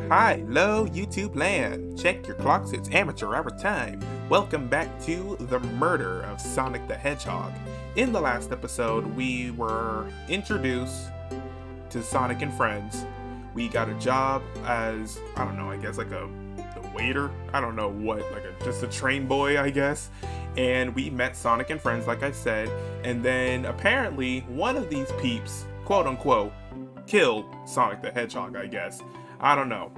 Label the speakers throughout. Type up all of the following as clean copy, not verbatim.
Speaker 1: Hi, hello YouTube land. Check your clocks, it's amateur hour time. Welcome back to the murder of Sonic the Hedgehog. In the last episode, we were introduced to Sonic and Friends. We got a job as, I don't know, I guess like a waiter? I don't know what, just a train boy, I guess. And we met Sonic and Friends, like I said. And then apparently one of these peeps, quote unquote, killed Sonic the Hedgehog, I guess. I don't know.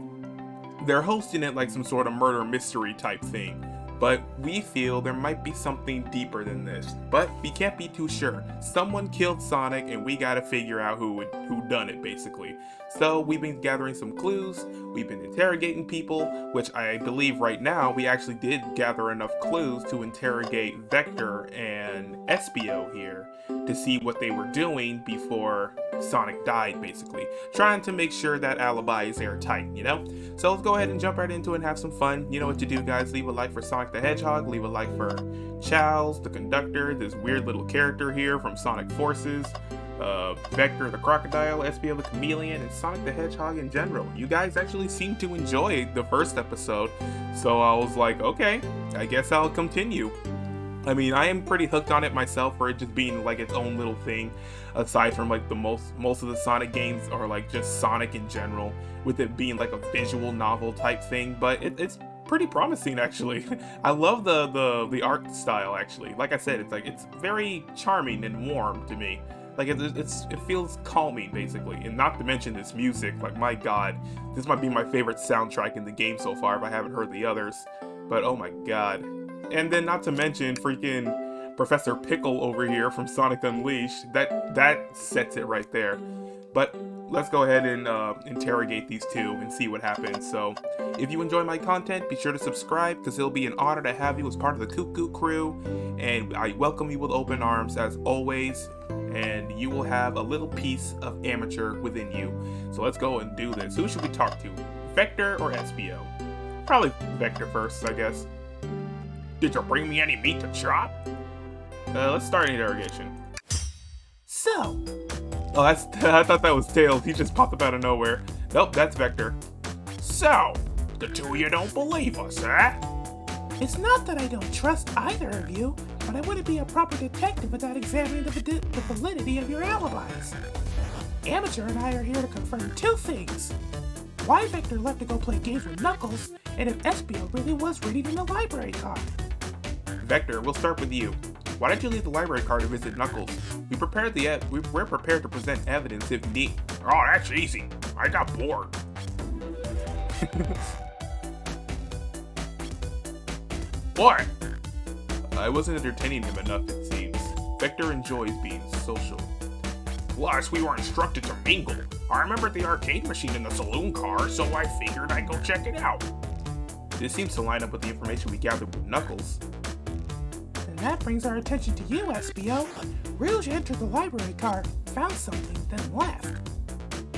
Speaker 1: They're hosting it like some sort of murder mystery type thing, but we feel there might be something deeper than this, but we can't be too sure. Someone killed Sonic and we gotta figure out who done it, basically. So we've been gathering some clues, we've been interrogating people, which I believe right now we actually did gather enough clues to interrogate Vector and Espio here to see what they were doing before Sonic died, basically. Trying to make sure that alibi is airtight, you know? So let's go ahead and jump right into it and have some fun. You know what to do, guys. Leave a like for Sonic the Hedgehog, leave a like for Charles, the conductor, this weird little character here from Sonic Forces, Vector the Crocodile, Espio the Chameleon, and Sonic the Hedgehog in general. You guys actually seem to enjoy the first episode, so I was like, okay, I guess I'll continue. I mean, I am pretty hooked on it myself for it just being like its own little thing, aside from like the most of the Sonic games or like just Sonic in general, with it being like a visual novel type thing, but it's pretty promising actually. I love the art style actually. Like I said, it's very charming and warm to me. Like it feels calming basically, and not to mention this music. Like my god, this might be my favorite soundtrack in the game so far if I haven't heard the others. But oh my god. And then not to mention freaking Professor Pickle over here from Sonic Unleashed. That sets it right there. But let's go ahead and interrogate these two and see what happens. So if you enjoy my content, be sure to subscribe because it'll be an honor to have you as part of the Cuckoo crew. And I welcome you with open arms as always. And you will have a little piece of amateur within you. So let's go and do this. Who should we talk to? Vector or Espio? Probably Vector first, I guess. Did you bring me any meat to chop? Let's start an interrogation. So. Oh, I thought that was Tails. He just popped up out of nowhere. Nope, that's Vector. So, the two of you don't believe us, huh?
Speaker 2: It's not that I don't trust either of you, but I wouldn't be a proper detective without examining the validity of your alibis. Amateur and I are here to confirm two things. Why Vector left to go play games with Knuckles, and if Espio really was reading in the library card.
Speaker 1: Vector, we'll start with you. Why did you leave the library card to visit Knuckles? We're prepared to present evidence if need.
Speaker 3: Oh, that's easy. I got bored. What?
Speaker 1: I wasn't entertaining him enough, it seems. Vector enjoys being social.
Speaker 3: Plus, we were instructed to mingle. I remembered the arcade machine in the saloon car, so I figured I'd go check it out.
Speaker 1: This seems to line up with the information we gathered with Knuckles.
Speaker 2: And that brings our attention to you, Espio. Rouge entered the library car, found something, then left.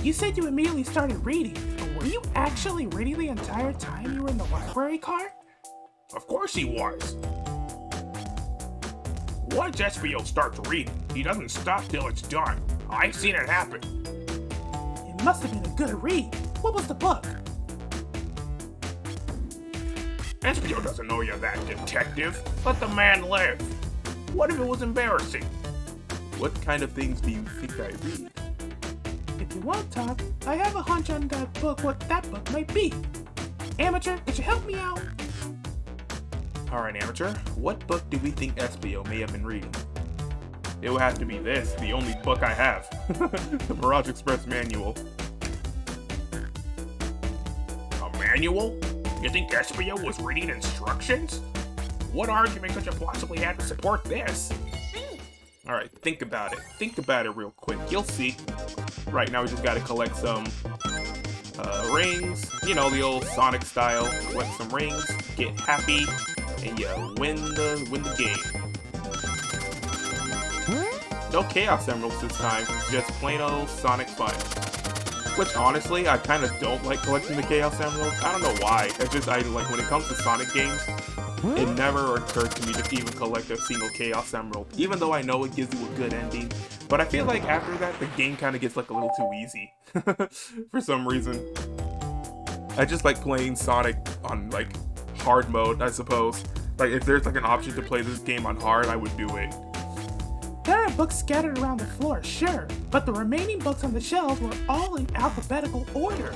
Speaker 2: You said you immediately started reading, but were you actually reading the entire time you were in the library car?
Speaker 3: Of course he was. Once Espio starts reading, he doesn't stop till it's done. I've seen it happen.
Speaker 2: It must have been a good read. What was the book?
Speaker 3: Espio doesn't know you're that detective. Let the man live. What if it was embarrassing?
Speaker 1: What kind of things do you think I read?
Speaker 2: If you want to talk, I have a hunch on that book, what that book might be. Amateur, could you help me out?
Speaker 1: Alright, Amateur, what book do we think Espio may have been reading? It will have to be this, the only book I have. The Mirage Express Manual.
Speaker 3: A manual? You think Espio was reading instructions? What argument could you possibly have to support this?
Speaker 1: Alright, think about it. Think about it real quick. You'll see. Right, now we just gotta collect some rings. You know, the old Sonic style. Collect some rings, get happy, and you win the game. No Chaos Emeralds this time, just plain old Sonic fun. Which honestly, I kind of don't like collecting the Chaos Emeralds. I don't know why. It's just, I like when it comes to Sonic games, it never occurred to me to even collect a single Chaos Emerald, even though I know it gives you a good ending. But I feel like after that, the game kind of gets like a little too easy, for some reason. I just like playing Sonic on like hard mode, I suppose. Like if there's like an option to play this game on hard, I would do it.
Speaker 2: There are books scattered around the floor, sure, but the remaining books on the shelves were all in alphabetical order.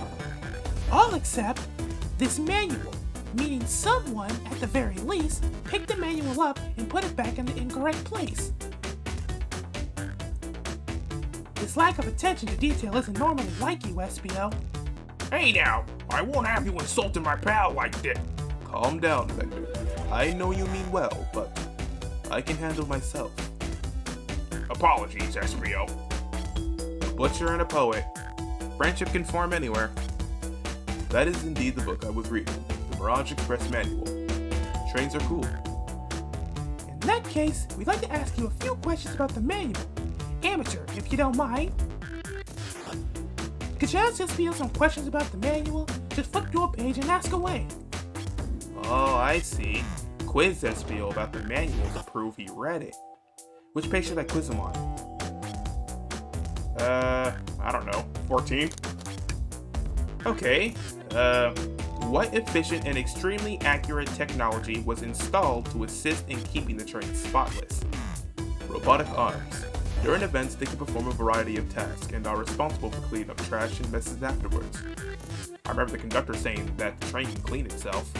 Speaker 2: All except this manual, meaning someone, at the very least, picked the manual up and put it back in the incorrect place. This lack of attention to detail isn't normally like you, SBO.
Speaker 3: Hey now, I won't have you insulting my pal like this.
Speaker 1: Calm down, Vector. I know you mean well, but I can handle myself.
Speaker 3: Apologies, SBO.
Speaker 1: A butcher and a poet. Friendship can form anywhere. That is indeed the book I was reading, the Mirage Express Manual. Trains are cool.
Speaker 2: In that case, we'd like to ask you a few questions about the manual. Amateur, if you don't mind. Could you ask SBO some questions about the manual? Just flip to a page and ask away.
Speaker 1: Oh, I see. Quiz SBO about the manual to prove he read it. Which page should I quiz him on?
Speaker 3: I don't know, 14?
Speaker 1: Okay, what efficient and extremely accurate technology was installed to assist in keeping the train spotless? Robotic arms. During events, they can perform a variety of tasks and are responsible for cleaning up trash and messes afterwards. I remember the conductor saying that the train can clean itself,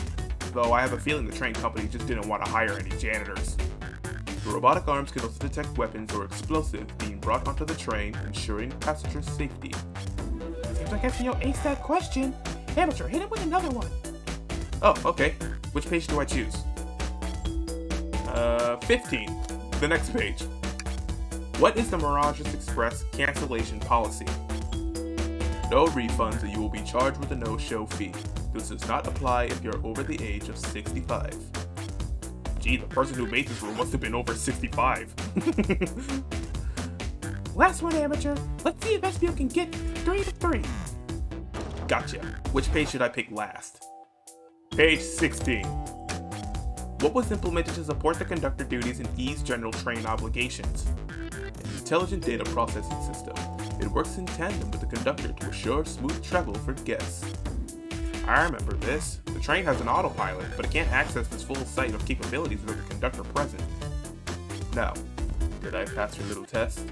Speaker 1: though I have a feeling the train company just didn't want to hire any janitors. The robotic arms can also detect weapons or explosives being brought onto the train, ensuring passenger safety.
Speaker 2: Seems like SBO aced that question. Amateur, hit him with another one.
Speaker 1: Oh, okay. Which page do I choose? 15. The next page. What is the Mirage Express cancellation policy? No refunds and you will be charged with a no-show fee. This does not apply if you're over the age of 65.
Speaker 3: Gee, the person who made this rule must have been over 65.
Speaker 2: Last one, Amateur. Let's see if SBO can get 3 to 3.
Speaker 1: Gotcha. Which page should I pick last?
Speaker 3: Page 16.
Speaker 1: What was implemented to support the conductor duties and ease general train obligations? An intelligent data processing system. It works in tandem with the conductor to assure smooth travel for guests.
Speaker 3: I remember this. The train has an autopilot, but it can't access its full sight of capabilities without the conductor present.
Speaker 1: Now, did I pass your little test?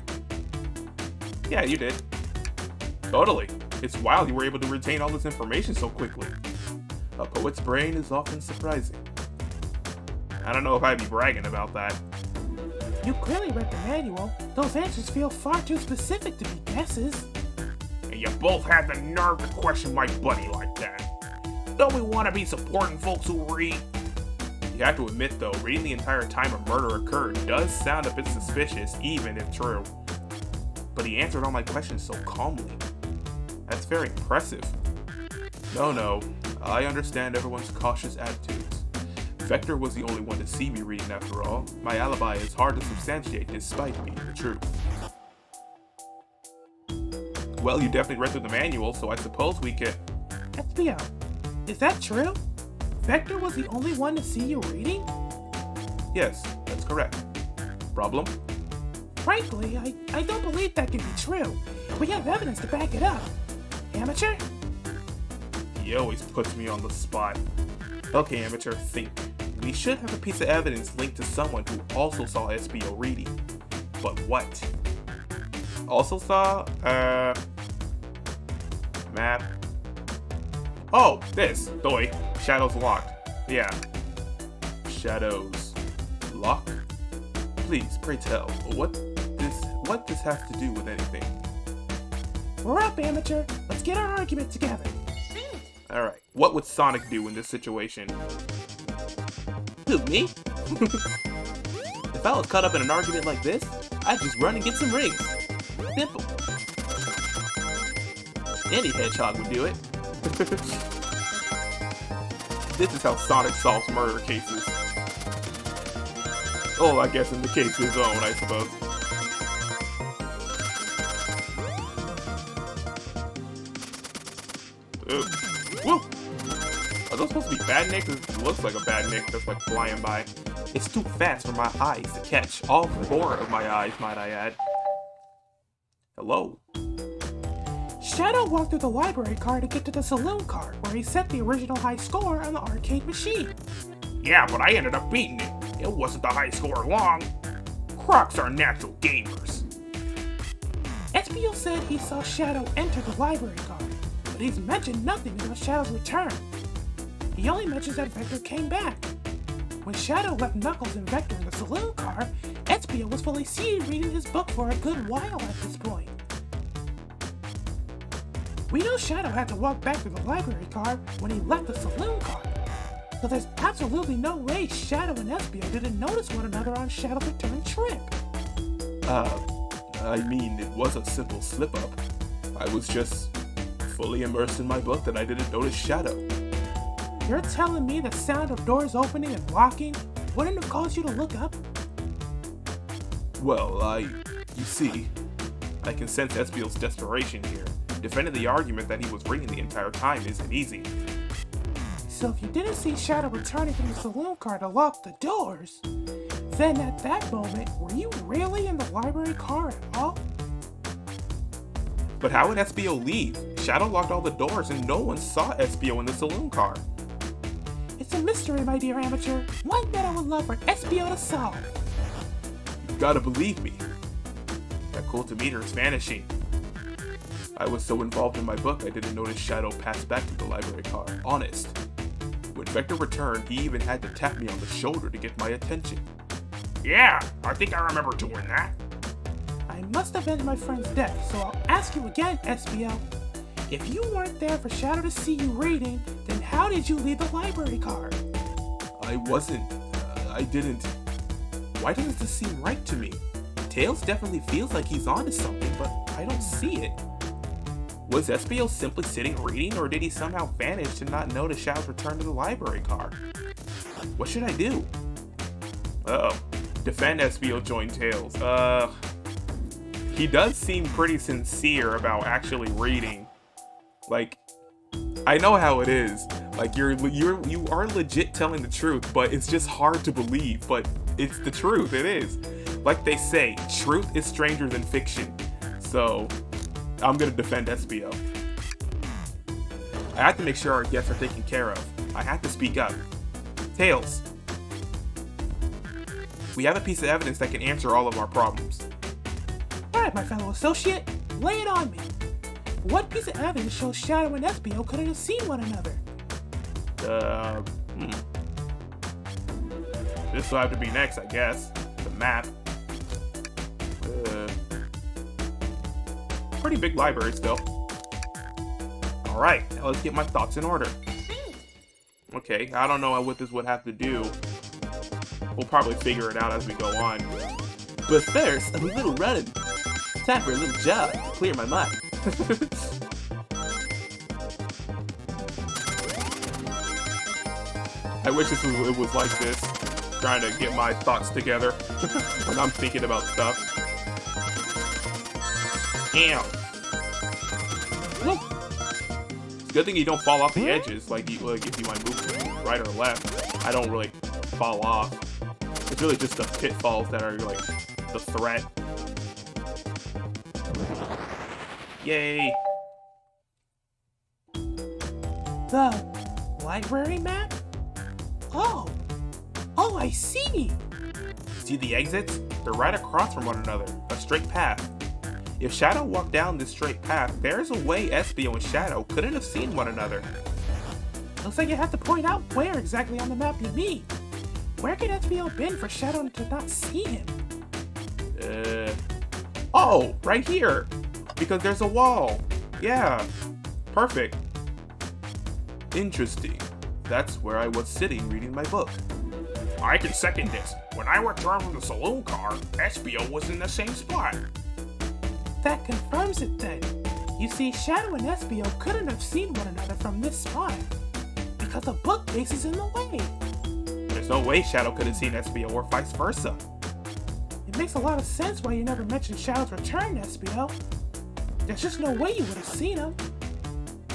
Speaker 3: Yeah, you did. Totally. It's wild you were able to retain all this information so quickly.
Speaker 1: A poet's brain is often surprising.
Speaker 3: I don't know if I'd be bragging about that.
Speaker 2: You clearly read the manual. Those answers feel far too specific to be guesses.
Speaker 3: And you both had the nerve to question my buddy like that. Don't we want to be supporting folks who read?
Speaker 1: You have to admit though, reading the entire time a murder occurred does sound a bit suspicious, even if true. But he answered all my questions so calmly. That's very impressive. No, I understand everyone's cautious attitudes. Vector was the only one to see me reading after all. My alibi is hard to substantiate despite being the truth. Well, you definitely read through the manual, so I suppose we could...
Speaker 2: SBO, is that true? Vector was the only one to see you reading?
Speaker 1: Yes, that's correct. Problem?
Speaker 2: Frankly, I don't believe that can be true. We have evidence to back it up. Amateur?
Speaker 1: He always puts me on the spot. Okay, Amateur, think. We should have a piece of evidence linked to someone who also saw SBO reading. But what? Also saw, map. Oh, this. Doi. Shadows locked. Yeah. Shadows. Lock? Please, pray tell, what this has to do with anything?
Speaker 2: We're up, Amateur. Let's get our argument together.
Speaker 1: Alright, what would Sonic do in this situation? Who, me? If I was caught up in an argument like this, I'd just run and get some rings. Simple. Any hedgehog would do it. This is how Sonic solves murder cases. Oh, I guess in the case of his own, I suppose. Ooh. Woo! Are those supposed to be bad nicks? It looks like a bad nick that's like flying by. It's too fast for my eyes to catch. All 4 of my eyes, might I add. Hello?
Speaker 2: Shadow walked through the library car to get to the saloon car, where he set the original high score on the arcade machine.
Speaker 3: Yeah, but I ended up beating it. It wasn't the high score long. Crocs are natural gamers.
Speaker 2: Espio said he saw Shadow enter the library car, but he's mentioned nothing about Shadow's return. He only mentions that Vector came back. When Shadow left Knuckles and Vector in the saloon car, Espio was fully seated reading his book for a good while at this point. We know Shadow had to walk back to the library car when he left the saloon car, so there's absolutely no way Shadow and Espio didn't notice one another on Shadow's return trip.
Speaker 1: I mean, it was a simple slip-up. I was just fully immersed in my book that I didn't notice Shadow.
Speaker 2: You're telling me the sound of doors opening and locking wouldn't have caused you to look up?
Speaker 1: Well, you see, I can sense Espio's desperation here. Defending the argument that he was reading the entire time isn't easy.
Speaker 2: So if you didn't see Shadow returning from the saloon car to lock the doors, then at that moment, were you really in the library car at all?
Speaker 1: But how would Espio leave? Shadow locked all the doors and no one saw Espio in the saloon car.
Speaker 2: It's a mystery, my dear amateur, one that I would love for Espio to solve.
Speaker 1: You gotta believe me. That cultimeter is vanishing. I was so involved in my book I didn't notice Shadow pass back to the library car. Honest. When Vector returned, he even had to tap me on the shoulder to get my attention.
Speaker 3: Yeah, I think I remember doing that.
Speaker 2: I must avenge my friend's death, so I'll ask you again, Espio. If you weren't there for Shadow to see you reading, then how did you leave the library car?
Speaker 1: I wasn't. I didn't. Why doesn't this seem right to me? Tails definitely feels like he's onto something, but I don't see it. Was Espio simply sitting reading, or did he somehow vanish to not notice Shadow's return to the library car? What should I do? Uh-oh. Defend Espio, join Tails. He does seem pretty sincere about actually reading. Like, I know how it is. Like, you are legit telling the truth, but it's just hard to believe. But it's the truth, it is. Like they say, truth is stranger than fiction. So, I'm gonna defend Espio. I have to make sure our guests are taken care of. I have to speak up. Tails. We have a piece of evidence that can answer all of our problems.
Speaker 2: Alright, my fellow associate, lay it on me. What piece of evidence shows Shadow and Espio couldn't have seen one another?
Speaker 1: This will have to be next, I guess. The map. Pretty big library still. Alright, now let's get my thoughts in order. Okay, I don't know what this would have to do. We'll probably figure it out as we go on. But first, a little running. Time for a little jog to clear my mind. I wish it was like this. Trying to get my thoughts together when I'm thinking about stuff. Damn. It's a good thing you don't fall off the edges. Like if you might move right or left, I don't really fall off. It's really just the pitfalls that are like the threat. Yay!
Speaker 2: The library map? Oh, I see!
Speaker 1: See the exits? They're right across from one another, a straight path. If Shadow walked down this straight path, there's a way Espio and Shadow couldn't have seen one another.
Speaker 2: Looks like you have to point out where exactly on the map you mean. Where could Espio have been for Shadow to not see him?
Speaker 1: Oh, right here! Because there's a wall. Yeah, perfect. Interesting. That's where I was sitting reading my book.
Speaker 3: I can second this. When I returned from the saloon car, Espio was in the same spot.
Speaker 2: That confirms it then. You see, Shadow and Espio couldn't have seen one another from this spot, because the bookcase is in the way.
Speaker 1: There's no way Shadow could have seen Espio or vice versa.
Speaker 2: It makes a lot of sense why you never mentioned Shadow's return, Espio. There's just no way you would have seen him.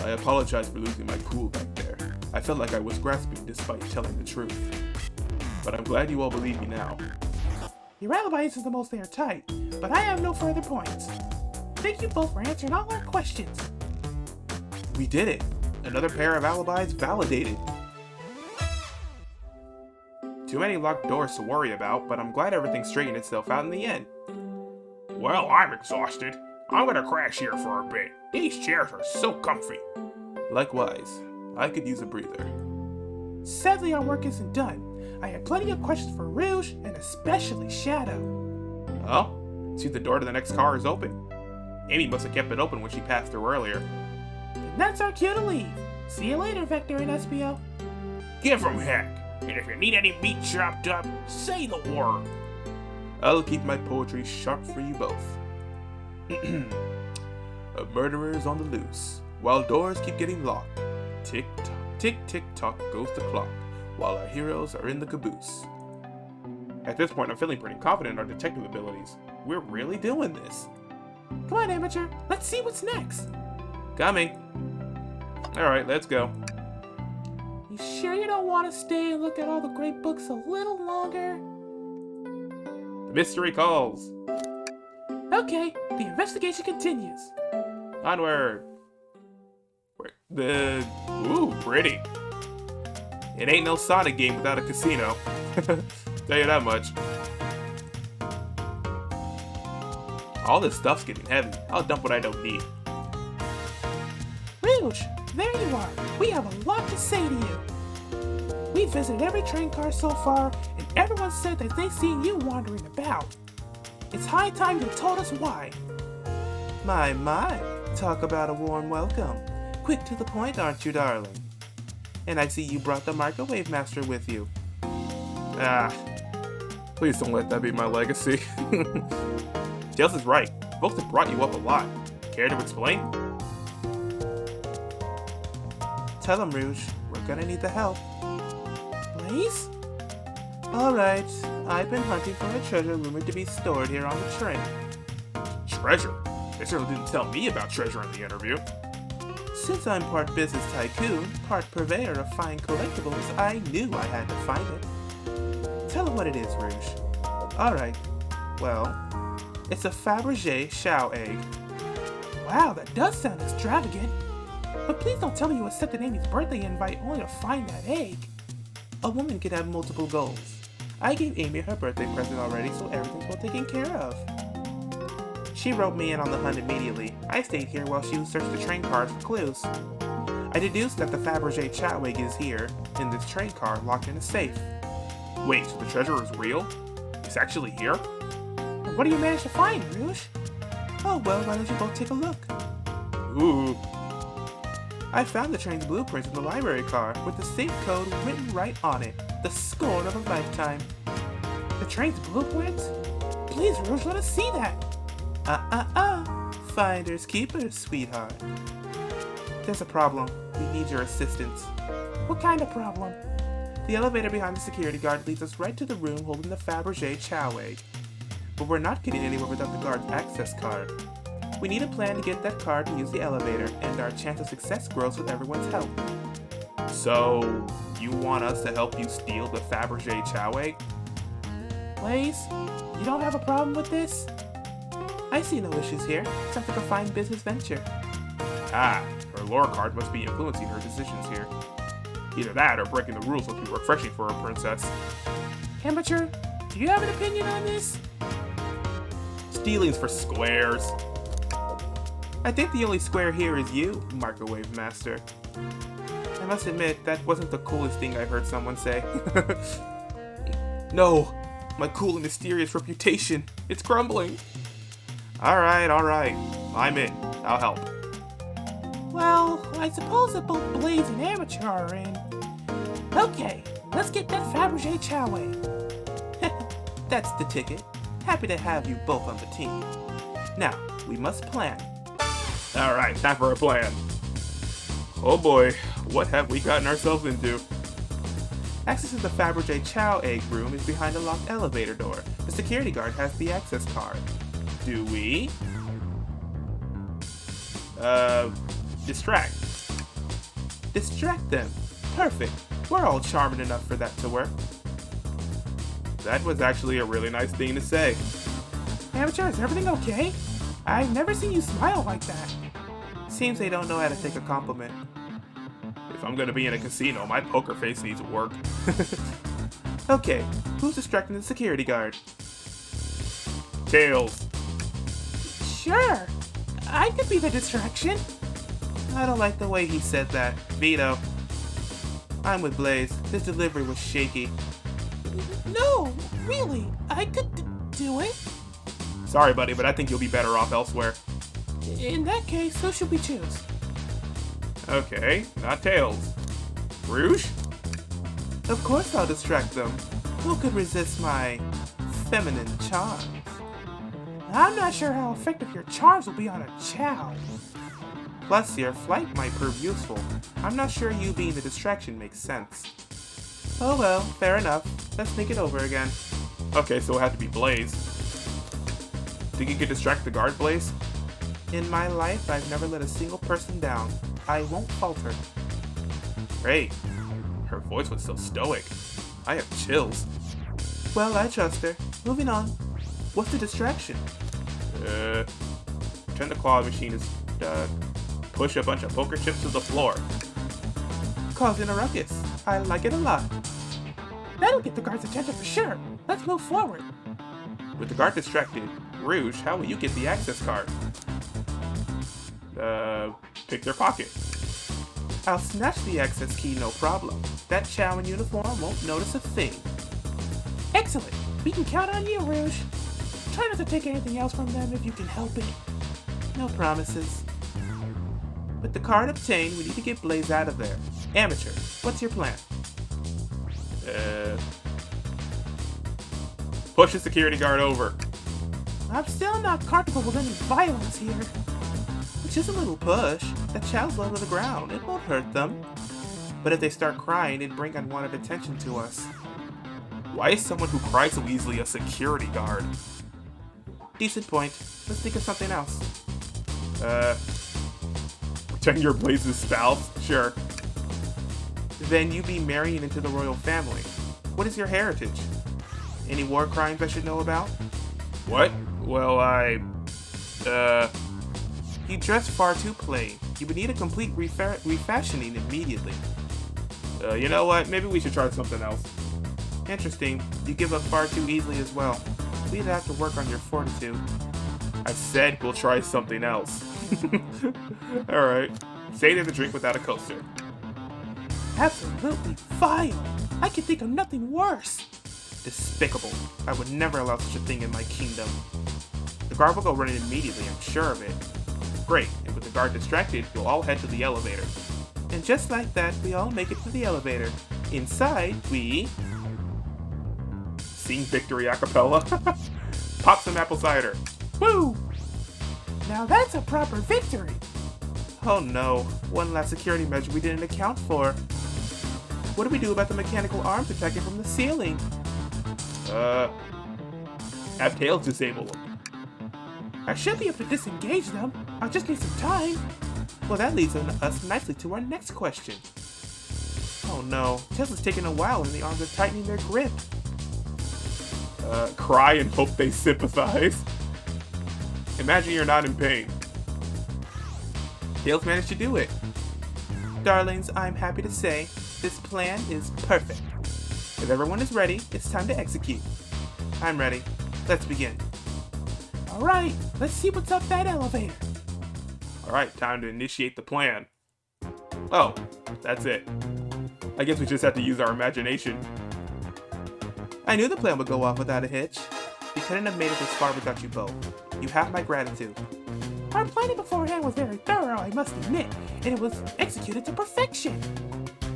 Speaker 1: I apologize for losing my cool back there. I felt like I was grasping despite telling the truth. But I'm glad you all believe me now.
Speaker 2: Your alibi isn't the most airtight, but I have no further points. Thank you both for answering all our questions.
Speaker 1: We did it! Another pair of alibis validated. Too many locked doors to worry about, but I'm glad everything straightened itself out in the end.
Speaker 3: Well, I'm exhausted. I'm gonna crash here for a bit. These chairs are so comfy.
Speaker 1: Likewise, I could use a breather.
Speaker 2: Sadly, our work isn't done. I had plenty of questions for Rouge, and especially Shadow.
Speaker 1: Oh, see the door to the next car is open. Amy must have kept it open when she passed through earlier.
Speaker 2: And that's our cue to leave. See you later, Vector and SBO.
Speaker 3: Give 'em heck. And if you need any meat chopped up, say the word.
Speaker 1: I'll keep my poetry sharp for you both. A murderer is on the loose, while doors keep getting locked. Tick tock, tick tick tock goes the clock, while our heroes are in the caboose. At this point, I'm feeling pretty confident in our detective abilities. We're really doing this.
Speaker 2: Come on, Amateur. Let's see what's next.
Speaker 1: Coming. Alright, let's go.
Speaker 2: You sure you don't want to stay and look at all the great books a little longer?
Speaker 1: The mystery calls.
Speaker 2: Okay, the investigation continues.
Speaker 1: Onward. Ooh, pretty. It ain't no Sonic game without a casino. Tell you that much. All this stuff's getting heavy. I'll dump what I don't need.
Speaker 2: Rouge, there you are. We have a lot to say to you. We visited every train car so far, and everyone said that they seen you wandering about. It's high time you told us why.
Speaker 1: My, talk about a warm welcome. Quick to the point, aren't you, darling? And I see you brought the microwave master with you. Please don't let that be my legacy. Tails is right. Folks have brought you up a lot. Care to explain? Tell them, Rouge. We're gonna need the help.
Speaker 2: Blaze?
Speaker 1: Alright, I've been hunting for a treasure rumored to be stored here on the train.
Speaker 3: Treasure? They certainly didn't tell me about treasure in the interview.
Speaker 1: Since I'm part business tycoon, part purveyor of fine collectibles, I knew I had to find it. Tell them what it is, Rouge. Alright, well, it's a Fabergé Chow egg.
Speaker 2: Wow, that does sound extravagant. But please don't tell me you accepted Amy's birthday invite only to find that egg.
Speaker 1: A woman can have multiple goals. I gave Amy her birthday present already, so everything's well taken care of. She wrote me in on the hunt immediately. I stayed here while she searched the train cars for clues. I deduced that the Fabergé Chow egg is here, in this train car, locked in a safe.
Speaker 3: Wait, so the treasure is real? It's actually here?
Speaker 2: And what do you manage to find, Rouge?
Speaker 1: Oh well, why don't you both take a look?
Speaker 3: Ooh.
Speaker 1: I found the train's blueprints in the library car, with the safe code written right on it. The score of a lifetime.
Speaker 2: The train's blueprints? Please, Rouge, let us see that.
Speaker 1: Finders keepers, sweetheart. There's a problem. We need your assistance.
Speaker 2: What kind of problem?
Speaker 1: The elevator behind the security guard leads us right to the room holding the Fabergé Chow egg. But we're not getting anywhere without the guard's access card. We need a plan to get that card to use the elevator, and our chance of success grows with everyone's help. So, you want us to help you steal the Fabergé Chow egg?
Speaker 2: Blaze, you don't have a problem with this?
Speaker 1: I see no issues here. Sounds like a fine business venture.
Speaker 3: Her lore card must be influencing her decisions here. Either that or breaking the rules must be refreshing for a princess.
Speaker 2: Amateur, do you have an opinion on this?
Speaker 1: Stealing's for squares. I think the only square here is you, Microwave Master. I must admit, that wasn't the coolest thing I've heard someone say. No! My cool and mysterious reputation! It's crumbling! Alright. I'm in. I'll help.
Speaker 2: Well, I suppose that both Blaze and Amateur are in. Okay, let's get that Fabergé Chow egg.
Speaker 1: That's the ticket. Happy to have you both on the team. Now, we must plan.
Speaker 3: Alright, time for a plan. Oh boy, what have we gotten ourselves into?
Speaker 1: Access to the Fabergé Chow egg room is behind a locked elevator door. The security guard has the access card. Do we? Distract. Distract them. Perfect. We're all charming enough for that to work.
Speaker 3: That was actually a really nice thing to say.
Speaker 2: Amateur, is everything okay? I've never seen you smile like that.
Speaker 1: Seems they don't know how to take a compliment.
Speaker 3: If I'm gonna be in a casino, my poker face needs work.
Speaker 1: Okay, who's distracting the security guard?
Speaker 3: Tails.
Speaker 2: Sure, I could be the distraction.
Speaker 1: I don't like the way he said that. Veto. I'm with Blaze. His delivery was shaky.
Speaker 2: No, really, I could do it.
Speaker 3: Sorry, buddy, but I think you'll be better off elsewhere.
Speaker 2: In that case, who should we choose?
Speaker 3: Okay, not Tails. Rouge?
Speaker 1: Of course I'll distract them. Who could resist my feminine charms?
Speaker 2: I'm not sure how effective your charms will be on a chow.
Speaker 1: Plus, your flight might prove useful. I'm not sure you being the distraction makes sense. Oh well, fair enough. Let's think it over again.
Speaker 3: Okay, so it'll have to be Blaze. Think you could distract the guard, Blaze?
Speaker 1: In my life, I've never let a single person down. I won't falter.
Speaker 3: Great. Her voice was so stoic. I have chills.
Speaker 1: Well, I trust her. Moving on. What's the distraction?
Speaker 3: Pretend the claw machine is, push a bunch of poker chips to the floor.
Speaker 1: Causing a ruckus. I like it a lot.
Speaker 2: That'll get the guard's attention for sure. Let's move forward.
Speaker 3: With the guard distracted, Rouge, how will you get the access card? Pick their pocket.
Speaker 1: I'll snatch the access key, no problem. That chow in uniform won't notice a thing.
Speaker 2: Excellent. We can count on you, Rouge. Try not to take anything else from them if you can help it.
Speaker 1: No promises. With the card obtained, we need to get Blaze out of there. Amateur, what's your plan?
Speaker 3: Push the security guard over.
Speaker 2: I'm still not comfortable with any violence here.
Speaker 1: Just a little push. That chow's low to the ground. It won't hurt them. But if they start crying, it'd bring unwanted attention to us.
Speaker 3: Why is someone who cries so easily a security guard?
Speaker 1: Decent point. Let's think of something else.
Speaker 3: Pretend you're Blaze's spouse? Sure.
Speaker 1: Then you be marrying into the royal family. What is your heritage? Any war crimes I should know about?
Speaker 3: What? Well,
Speaker 1: You dress far too plain. You would need a complete refashioning immediately.
Speaker 3: You know what? Maybe we should try something else.
Speaker 1: Interesting. You give up far too easily as well. We'd have to work on your fortitude.
Speaker 3: I said we'll try something else. Alright. Say there's a drink without a coaster.
Speaker 2: Absolutely vile. I can think of nothing worse.
Speaker 1: Despicable. I would never allow such a thing in my kingdom. The guard will go running immediately, I'm sure of it.
Speaker 3: Great, and with the guard distracted, we'll all head to the elevator.
Speaker 1: And just like that, we all make it to the elevator. Inside, we
Speaker 3: sing victory a cappella. Pop some apple cider.
Speaker 2: Woo! Now that's a proper victory.
Speaker 1: Oh no, one last security measure we didn't account for. What do we do about the mechanical arms attacking from the ceiling?
Speaker 3: Have Tails disable them.
Speaker 2: I should be able to disengage them. I'll just need some time.
Speaker 1: Well, that leads us nicely to our next question. Oh no, Tails is taking a while and the arms are tightening their grip.
Speaker 3: Cry and hope they sympathize. Imagine you're not in pain.
Speaker 1: Tails managed to do it. Darlings, I'm happy to say, this plan is perfect. If everyone is ready, it's time to execute. I'm ready. Let's begin.
Speaker 2: Alright, let's see what's up that elevator.
Speaker 3: Alright, time to initiate the plan. Oh, that's it. I guess we just have to use our imagination.
Speaker 1: I knew the plan would go off without a hitch. We couldn't have made it this far without you both. You have my gratitude.
Speaker 2: Our planning beforehand was very thorough, I must admit, and it was executed to perfection.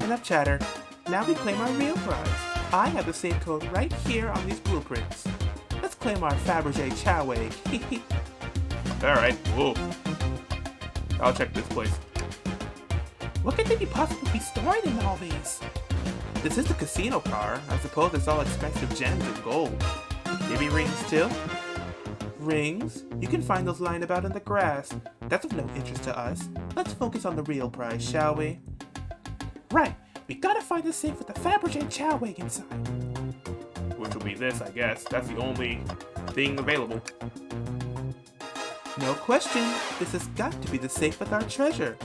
Speaker 1: Enough chatter. Now we claim our real prize. I have the same code right here on these blueprints. Let's claim our Fabergé chow egg.
Speaker 3: Alright, whoa. I'll check this place.
Speaker 2: What could they possibly be storing in all these?
Speaker 1: This is the casino car. I suppose it's all expensive gems and gold. Maybe rings too? Rings? You can find those lying about in the grass. That's of no interest to us. Let's focus on the real prize, shall we?
Speaker 2: Right. We gotta find the safe with the Fabergé chow egg inside.
Speaker 3: Which will be this, I guess. That's the only thing available.
Speaker 1: No question, this has got to be the safe with our treasure.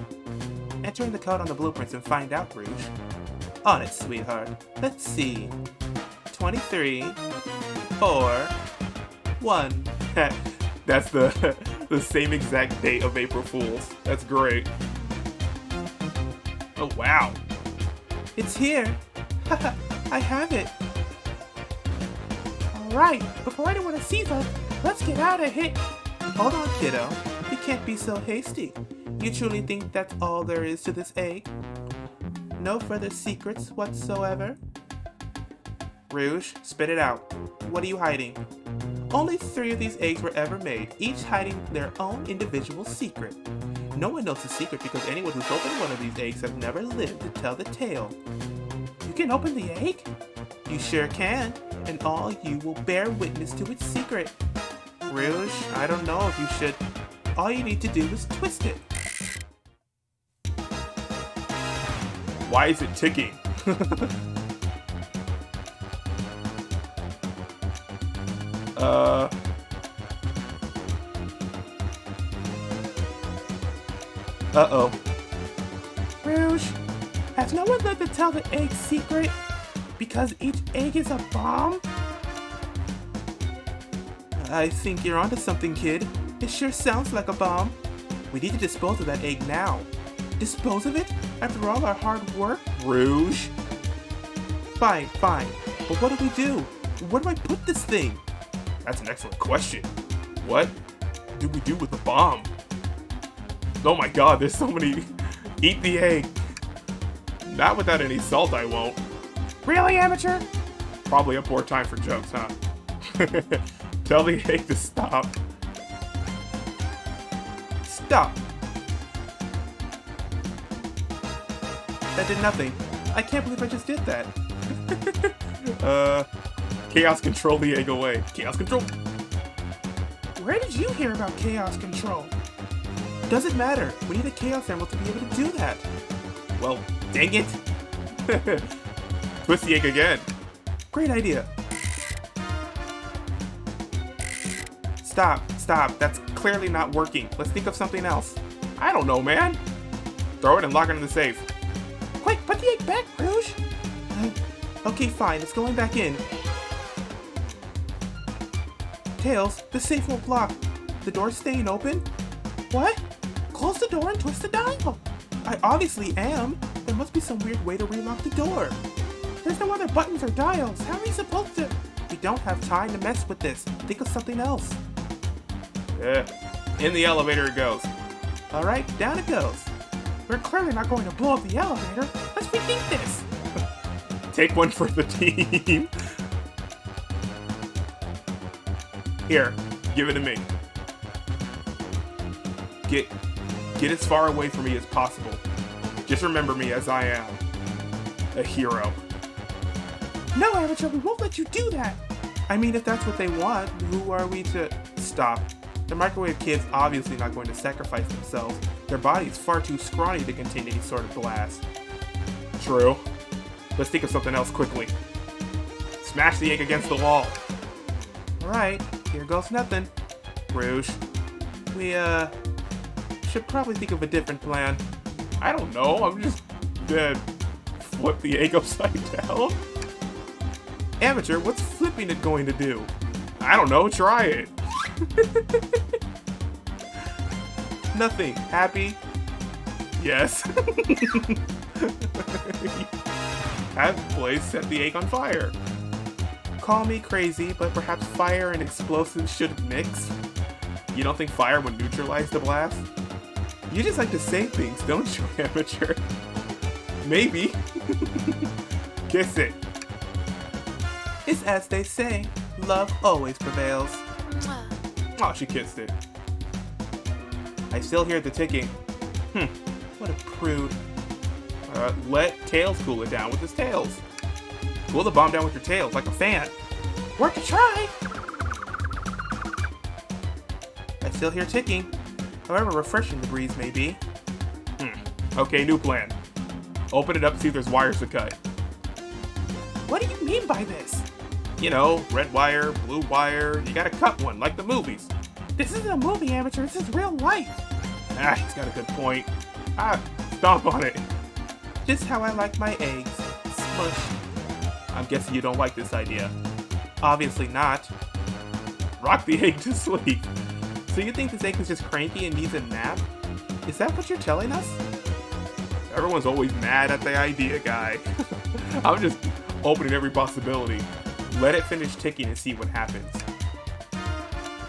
Speaker 1: Enter in the code on the blueprints and find out, Rouge. On it, sweetheart. Let's see. 23, 4, 1. That's the same exact date of April Fool's. That's great. Oh, wow. It's here. I have it.
Speaker 2: Alright, before anyone sees us, let's get out of here.
Speaker 1: Hold on, kiddo. You can't be so hasty. You truly think that's all there is to this egg? No further secrets whatsoever? Rouge, spit it out. What are you hiding? Only 3 of these eggs were ever made, each hiding their own individual secret. No one knows the secret because anyone who's opened one of these eggs have never lived to tell the tale.
Speaker 2: You can open the egg?
Speaker 1: You sure can, and all you will bear witness to its secret. Rouge, I don't know if you should. All you need to do is twist it. Why is it ticking? Uh-oh.
Speaker 2: Rouge, has no one lived to tell the egg's secret? Because each egg is a bomb?
Speaker 1: I think you're onto something, kid. It sure sounds like a bomb. We need to dispose of that egg now. Dispose of it? After all our hard work? Rouge? Fine. But what do we do? Where do I put this thing? That's an excellent question. What do we do with the bomb? Oh my god, there's so many. Eat the egg. Not without any salt, I won't.
Speaker 2: Really, amateur?
Speaker 1: Probably a poor time for jokes, huh? Tell the egg to stop. Stop. That did nothing. I can't believe I just did that. Chaos control the egg away. Chaos control.
Speaker 2: Where did you hear about chaos control?
Speaker 1: Doesn't matter. We need a chaos emerald to be able to do that. Well, dang it. Twist the egg again. Great idea. Stop. That's clearly not working. Let's think of something else. I don't know, man. Throw it and lock it in the safe.
Speaker 2: Quick, put the egg back, Rouge.
Speaker 1: Okay, fine. It's going back in. Tails, the safe won't lock. The door's staying open?
Speaker 2: What? Close the door and twist the dial.
Speaker 1: I obviously am. There must be some weird way to relock the door.
Speaker 2: There's no other buttons or dials. How are we supposed to?
Speaker 1: We don't have time to mess with this. Think of something else. In the elevator it goes. Alright, down it goes.
Speaker 2: We're clearly not going to blow up the elevator. Let's rethink this.
Speaker 1: Take one for the team. Here, give it to me. Get as far away from me as possible. Just remember me as I am. A hero.
Speaker 2: No, amateur, we won't let you do that.
Speaker 1: I mean, if that's what they want, who are we to stop? The microwave kid's obviously not going to sacrifice themselves. Their body's far too scrawny to contain any sort of blast. True. Let's think of something else quickly. Smash the egg against the wall. Alright, here goes nothing. Rouge. We, should probably think of a different plan. I don't know, I'm just gonna flip the egg upside down. Amateur, what's flipping it going to do? I don't know, try it. Nothing. Happy? Yes. Have Blaze set the egg on fire. Call me crazy, but perhaps fire and explosives shouldn't mix. You don't think fire would neutralize the blast? You just like to say things, don't you, amateur? Maybe. Kiss it. It's as they say, love always prevails. Oh, she kissed it. I still hear the ticking. What a prude. Let Tails cool it down with his tails. Cool the bomb down with your tails, like a fan.
Speaker 2: Worth a try.
Speaker 1: I still hear ticking, however refreshing the breeze may be. Okay, new plan. Open it up, see if there's wires to cut.
Speaker 2: What do you mean by this?
Speaker 1: You know, red wire, blue wire, you gotta cut one, like the movies.
Speaker 2: This isn't a movie, Amateur. This is real life.
Speaker 1: Ah, he's got a good point. Ah, stomp on it. Just how I like my eggs. Smush. I'm guessing you don't like this idea. Obviously not. Rock the egg to sleep. So you think this egg is just cranky and needs a nap? Is that what you're telling us? Everyone's always mad at the idea, guy. I'm just opening every possibility. Let it finish ticking and see what happens.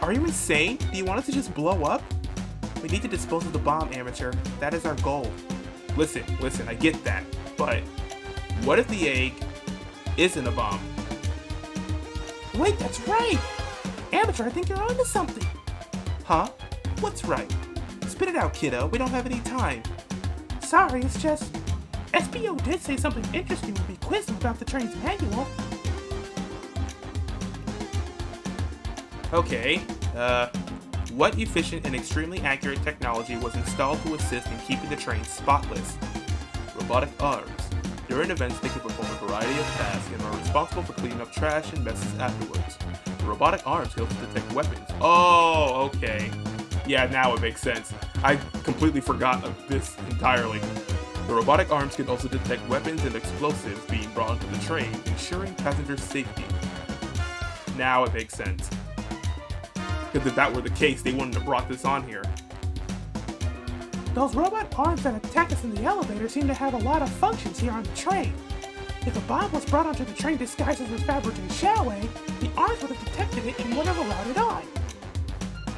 Speaker 1: Are you insane? Do you want us to just blow up? We need to dispose of the bomb, Amateur. That is our goal. Listen, I get that. But what if the egg isn't a bomb?
Speaker 2: Wait, that's right! Amateur, I think you're onto something.
Speaker 1: Huh? What's right? Spit it out, kiddo. We don't have any time.
Speaker 2: Sorry, it's just... SBO did say something interesting when we quizzed him about the train's manual.
Speaker 1: Okay, what efficient and extremely accurate technology was installed to assist in keeping the train spotless? Robotic arms. During events, they can perform a variety of tasks and are responsible for cleaning up trash and messes afterwards. The robotic arms help to detect weapons. Oh, okay. Yeah, now it makes sense. I completely forgot of this entirely. The robotic arms can also detect weapons and explosives being brought onto the train, ensuring passenger safety. Now it makes sense. Because if that were the case, they wouldn't have brought this on here.
Speaker 2: Those robot arms that attack us in the elevator seem to have a lot of functions here on the train. If a bomb was brought onto the train disguised as a fabricated shallway, the arms would have detected it and would have allowed it on.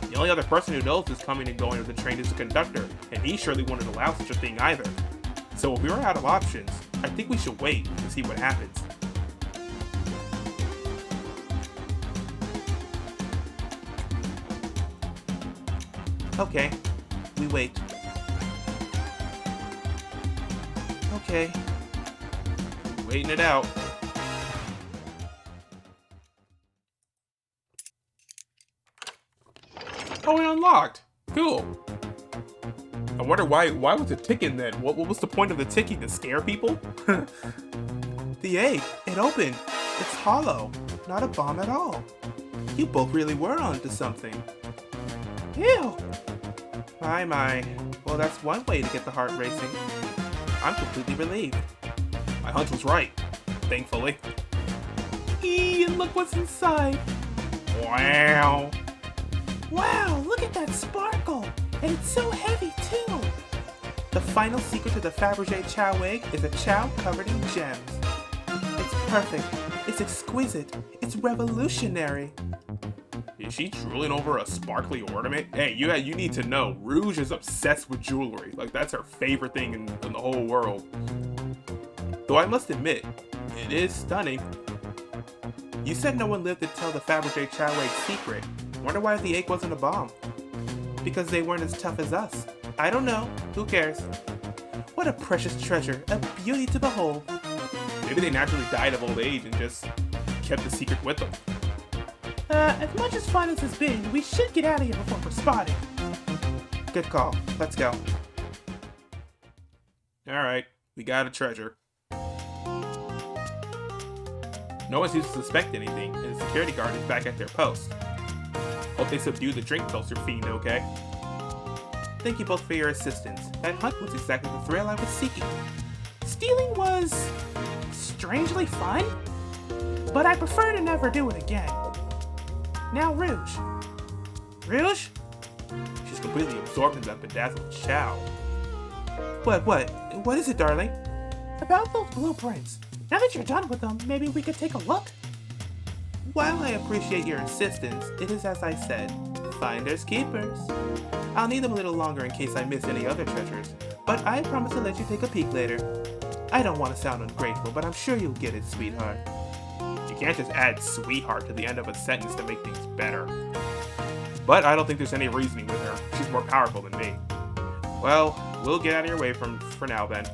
Speaker 1: The only other person who knows who's coming and going with the train is the conductor, and he surely wouldn't allow such a thing either. So if we were out of options, I think we should wait to see what happens. Okay, we wait. Okay, waiting it out. Oh, we unlocked. Cool. I wonder why was it ticking then? What was the point of the ticking? To scare people? The egg, it opened. It's hollow. Not a bomb at all. You both really were onto something.
Speaker 2: Ew!
Speaker 1: My. Well, that's one way to get the heart racing. I'm completely relieved. My hunch was right, thankfully.
Speaker 2: And look what's inside.
Speaker 1: Wow.
Speaker 2: Wow, look at that sparkle! And it's so heavy, too!
Speaker 1: The final secret to the Fabergé Chow egg is a chow covered in gems. It's perfect. It's exquisite. It's revolutionary. Is she drooling over a sparkly ornament? Hey, you need to know, Rouge is obsessed with jewelry. Like, that's her favorite thing in the whole world. Though I must admit, it is stunning. You said no one lived to tell the Fabergé Chow egg's secret. Wonder why the egg wasn't a bomb. Because they weren't as tough as us. I don't know. Who cares? What a precious treasure. A beauty to behold. Maybe they naturally died of old age and just kept the secret with them.
Speaker 2: As much as fun as it's been, we should get out of here before we're spotted.
Speaker 1: Good call. Let's go. Alright, we got a treasure. No one seems to suspect anything, and the security guard is back at their post. Hope they subdue the drink toaster fiend, okay? Thank you both for your assistance. That hunt was exactly the thrill I was seeking.
Speaker 2: Stealing was... strangely fun, but I prefer to never do it again. Now Rouge. Rouge?
Speaker 1: She's completely absorbed in that bedazzled chow. What is it, darling?
Speaker 2: About those blueprints. Now that you're done with them, maybe we could take a look?
Speaker 1: While I appreciate your insistence, it is as I said, finders keepers. I'll need them a little longer in case I miss any other treasures, but I promise to let you take a peek later. I don't want to sound ungrateful, but I'm sure you'll get it, sweetheart. You can't just add sweetheart to the end of a sentence to make things better. But I don't think there's any reasoning with her. She's more powerful than me. Well, we'll get out of your way for now then.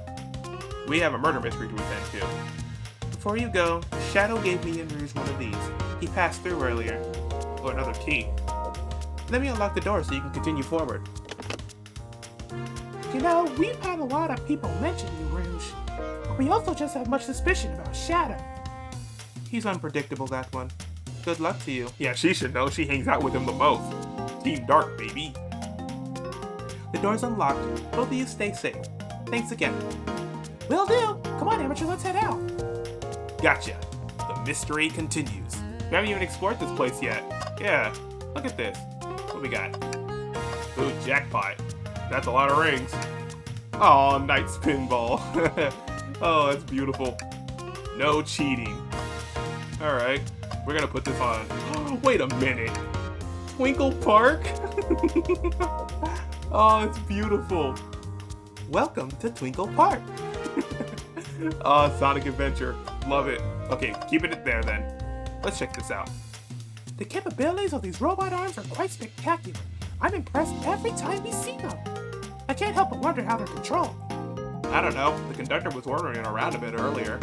Speaker 1: We have a murder mystery to attend to. Before you go, Shadow gave me and Rouge one of these. He passed through earlier. Oh, another key. Let me unlock the door so you can continue forward.
Speaker 2: You know, we've had a lot of people mention you, Rouge. But we also just have much suspicion about Shadow.
Speaker 1: He's unpredictable, that one. Good luck to you. Yeah, she should know. She hangs out with him the most. Team Dark, baby. The door's unlocked. Both of you stay safe. Thanks again.
Speaker 2: Will do. Come on, Amateur, let's head out.
Speaker 1: Gotcha. The mystery continues. We haven't even explored this place yet. Yeah, look at this. What we got? Ooh, jackpot. That's a lot of rings. Oh, Knight's Pinball. Oh, that's beautiful. No cheating. Alright, we're gonna put this on. Wait a minute. Twinkle Park? Oh, it's beautiful. Welcome to Twinkle Park. Oh, Sonic Adventure. Love it. Okay, keeping it there then. Let's check this out.
Speaker 2: The capabilities of these robot arms are quite spectacular. I'm impressed every time we see them. I can't help but wonder how they're controlled.
Speaker 1: I don't know. The conductor was ordering it around a bit earlier.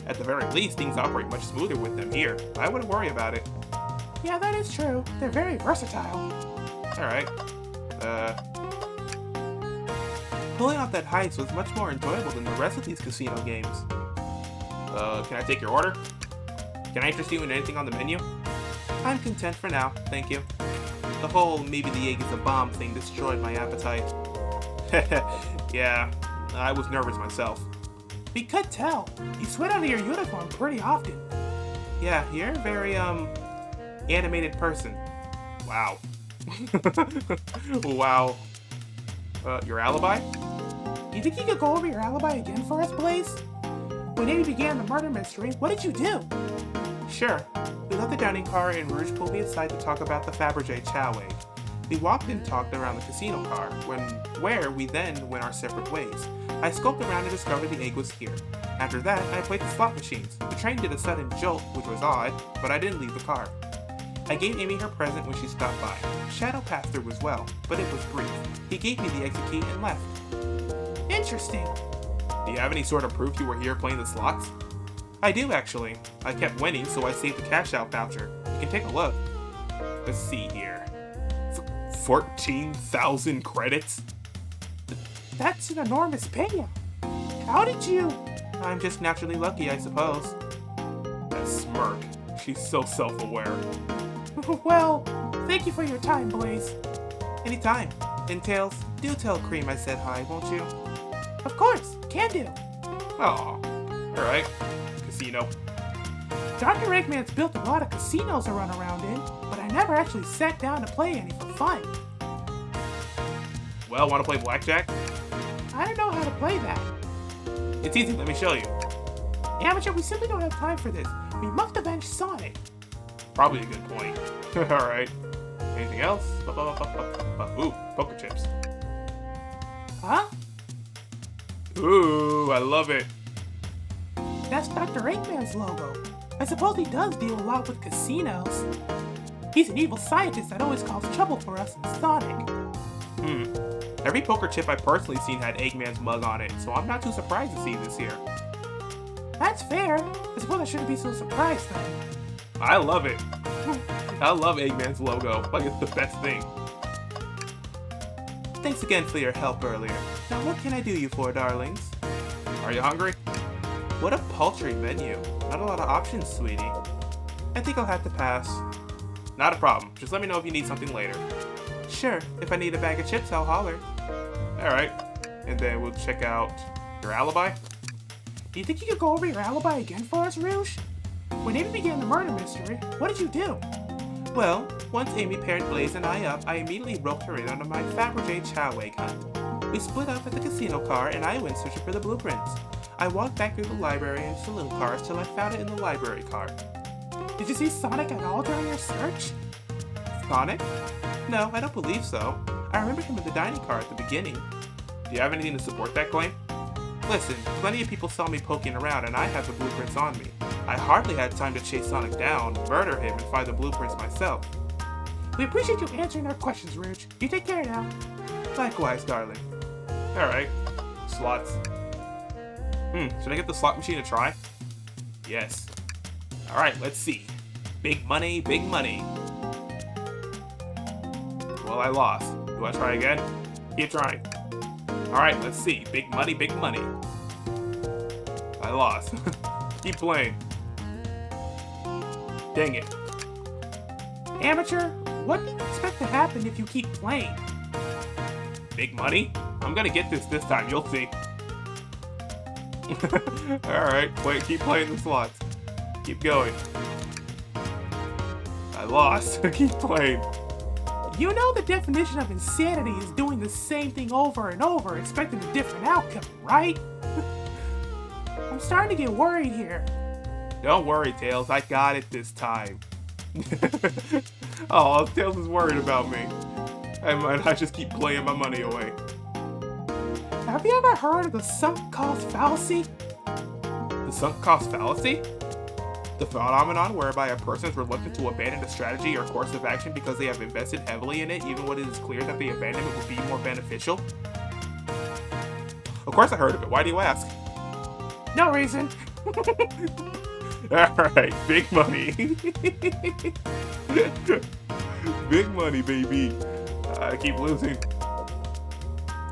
Speaker 1: At the very least, things operate much smoother with them here. I wouldn't worry about it.
Speaker 2: Yeah, that is true. They're very versatile.
Speaker 1: Alright. Pulling off that heist was much more enjoyable than the rest of these casino games. Can I take your order? Can I interest you in anything on the menu? I'm content for now, thank you. The whole maybe the egg is a bomb thing destroyed my appetite. Yeah, I was nervous myself.
Speaker 2: We could tell. You sweat under your uniform pretty often.
Speaker 1: Yeah, you're a very, animated person. Wow. Wow. Your alibi?
Speaker 2: You think you could go over your alibi again for us, Blaze? When Amy began the murder mystery, what did you do?
Speaker 1: Sure. We left the dining car and Rouge pulled me aside to talk about the Fabergé chow egg. We walked and talked around the casino car, where we then went our separate ways. I scoped around and discovered the egg was here. After that, I played the slot machines. The train did a sudden jolt, which was odd, but I didn't leave the car. I gave Amy her present when she stopped by. Shadow passed through as well, but it was brief. He gave me the exit key and left.
Speaker 2: Interesting.
Speaker 1: Do you have any sort of proof you were here playing the slots? I do, actually. I kept winning, so I saved the cash out voucher. You can take a look. Let's see here. 14,000 credits?
Speaker 2: That's an enormous payout. How did you?
Speaker 1: I'm just naturally lucky, I suppose. That smirk. She's so self-aware.
Speaker 2: Well, thank you for your time, Blaze.
Speaker 1: Anytime. And Tails, do tell Cream I said hi, won't you?
Speaker 2: Of course, can do.
Speaker 1: Aw. Alright. Casino.
Speaker 2: Dr. Eggman's built a lot of casinos to run around in, but I never actually sat down to play any for fun.
Speaker 1: Well, wanna play blackjack?
Speaker 2: I don't know how to play that.
Speaker 1: It's easy, let me show you.
Speaker 2: Amateur, we simply don't have time for this. We must avenge Sonic.
Speaker 1: Probably a good point. Alright. Anything else? Ooh, poker chips.
Speaker 2: Huh?
Speaker 1: Ooh, I love it.
Speaker 2: That's Dr. Eggman's logo. I suppose he does deal a lot with casinos. He's an evil scientist that always causes trouble for us in Sonic.
Speaker 1: Every poker chip I've personally seen had Eggman's mug on it, so I'm not too surprised to see this here.
Speaker 2: That's fair. I suppose I shouldn't be so surprised then.
Speaker 1: I love it. I love Eggman's logo. Like it's the best thing. Thanks again for your help earlier. Now what can I do you for, darlings? Are you hungry? What a paltry menu. Not a lot of options, sweetie. I think I'll have to pass. Not a problem. Just let me know if you need something later. Sure. If I need a bag of chips, I'll holler. Alright. And then we'll check out your alibi.
Speaker 2: Do you think you could go over your alibi again for us, Rouge? When Amy began the murder mystery, what did you do?
Speaker 1: Well, once Amy paired Blaze and I up, I immediately roped her in on my Fabergé chow egg hunt. We split up at the casino car and I went searching for the blueprints. I walked back through the library and saloon cars till I found it in the library car.
Speaker 2: Did you see Sonic at all during your search?
Speaker 1: Sonic? No, I don't believe so. I remember him in the dining car at the beginning. Do you have anything to support that claim? Listen, plenty of people saw me poking around and I have the blueprints on me. I hardly had time to chase Sonic down, murder him, and find the blueprints myself.
Speaker 2: We appreciate you answering our questions, Rouge. You take care now.
Speaker 1: Likewise, darling. Alright. Slots. Should I get the slot machine to try? Yes. Alright, let's see. Big money, big money. Well, I lost. Do I try again? Keep trying. Alright, let's see. Big money, big money. I lost. Keep playing. Dang it.
Speaker 2: Amateur, What do you expect to happen if you keep playing?
Speaker 1: Big money? I'm gonna get this time, you'll see. Alright, keep playing the slots. Keep going. I lost. Keep playing.
Speaker 2: You know the definition of insanity is doing the same thing over and over, expecting a different outcome, right? I'm starting to get worried here.
Speaker 1: Don't worry, Tails. I got it this time. Oh, Tails is worried about me. I just keep playing my money away.
Speaker 2: Have you ever heard of the sunk cost fallacy?
Speaker 1: The sunk cost fallacy? The phenomenon whereby a person is reluctant to abandon a strategy or course of action because they have invested heavily in it, even when it is clear that the abandonment would be more beneficial? Of course I heard of it. Why do you ask?
Speaker 2: No reason.
Speaker 1: Alright, big money. Big money, baby. I keep losing.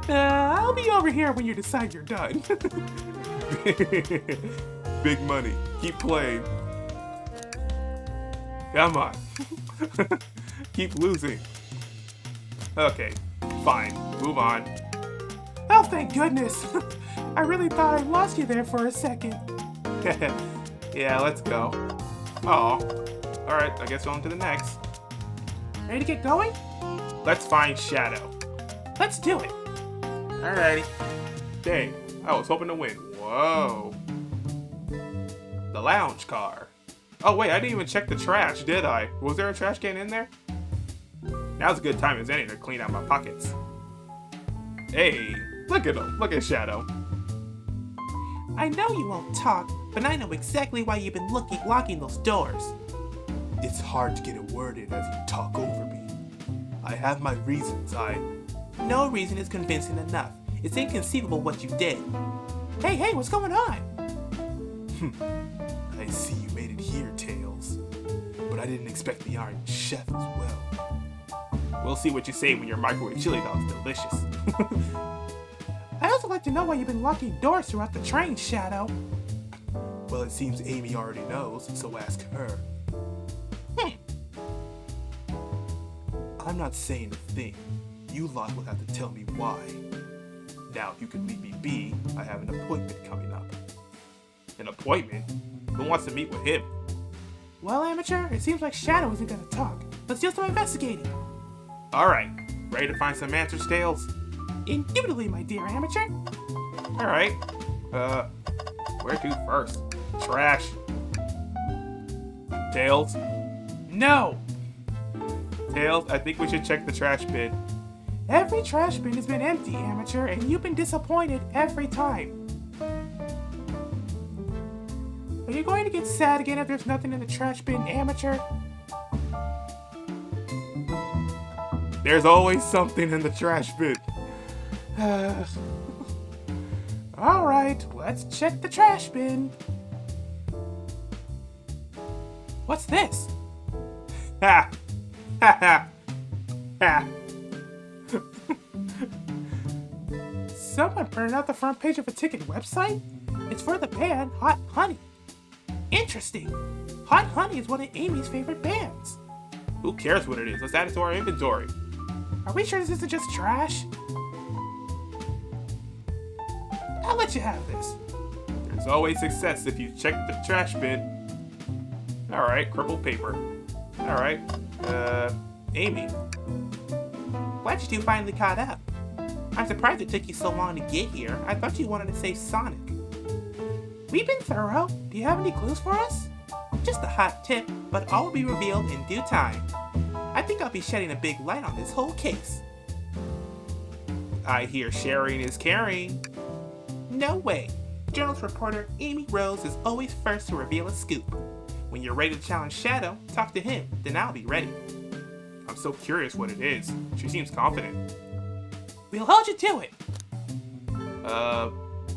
Speaker 2: I'll be over here when you decide you're done.
Speaker 1: Big money. Keep playing. Come on. Keep losing. Okay, fine. Move on.
Speaker 2: Oh, thank goodness. I really thought I lost you there for a second.
Speaker 1: Yeah, let's go. Oh. Alright, I guess on to the next.
Speaker 2: Ready to get going?
Speaker 1: Let's find Shadow.
Speaker 2: Let's do it.
Speaker 1: Alrighty. Dang, I was hoping to win. Whoa. The lounge car. Oh wait, I didn't even check the trash, did I? Was there a trash can in there? Now's a good time as any to clean out my pockets. Hey, look at him. Look at Shadow.
Speaker 2: I know you won't talk, but I know exactly why you've been locking those doors.
Speaker 1: It's hard to get a word in as you talk over me. I have my reasons.
Speaker 2: No reason is convincing enough. It's inconceivable what you did. Hey, what's going on?
Speaker 1: I see you made it here, Tails. But I didn't expect the Iron Chef as well. We'll see what you say when your microwave chili dog's delicious.
Speaker 2: I'd also like to know why you've been locking doors throughout the train, Shadow.
Speaker 1: Well, it seems Amy already knows, so ask her. I'm not saying a thing. You lot will have to tell me why. Now, if you could leave me be, I have an appointment coming up. An appointment? Who wants to meet with him?
Speaker 2: Well, Amateur, it seems like Shadow isn't gonna talk. Let's do some investigating.
Speaker 1: Alright, ready to find some answers, Tails?
Speaker 2: Indubitably, my dear Amateur.
Speaker 1: Alright. Where to first? Trash. Tails?
Speaker 2: No!
Speaker 1: Tails, I think we should check the trash bin.
Speaker 2: Every trash bin has been empty, Amateur, and you've been disappointed every time. Are you going to get sad again if there's nothing in the trash bin, Amateur?
Speaker 1: There's always something in the trash bin.
Speaker 2: Alright, let's check the trash bin. What's this?
Speaker 1: Ha! Ha ha! Ha!
Speaker 2: Someone printed out the front page of a ticket website? It's for the band Hot Honey. Interesting. Hot Honey is one of Amy's favorite bands.
Speaker 1: Who cares what it is? Let's add it to our inventory.
Speaker 2: Are we sure this isn't just trash? I'll let you have this.
Speaker 1: There's always success if you check the trash bin. Alright, crumpled paper. Alright, Amy.
Speaker 2: Glad you two finally caught up. I'm surprised it took you so long to get here. I thought you wanted to save Sonic. We've been thorough. Do you have any clues for us? Just a hot tip, but all will be revealed in due time. I think I'll be shedding a big light on this whole case.
Speaker 1: I hear sharing is caring.
Speaker 2: No way. Journalist reporter Amy Rose is always first to reveal a scoop. When you're ready to challenge Shadow, talk to him, then I'll be ready.
Speaker 1: I'm so curious what it is. She seems confident.
Speaker 2: We'll hold you to it.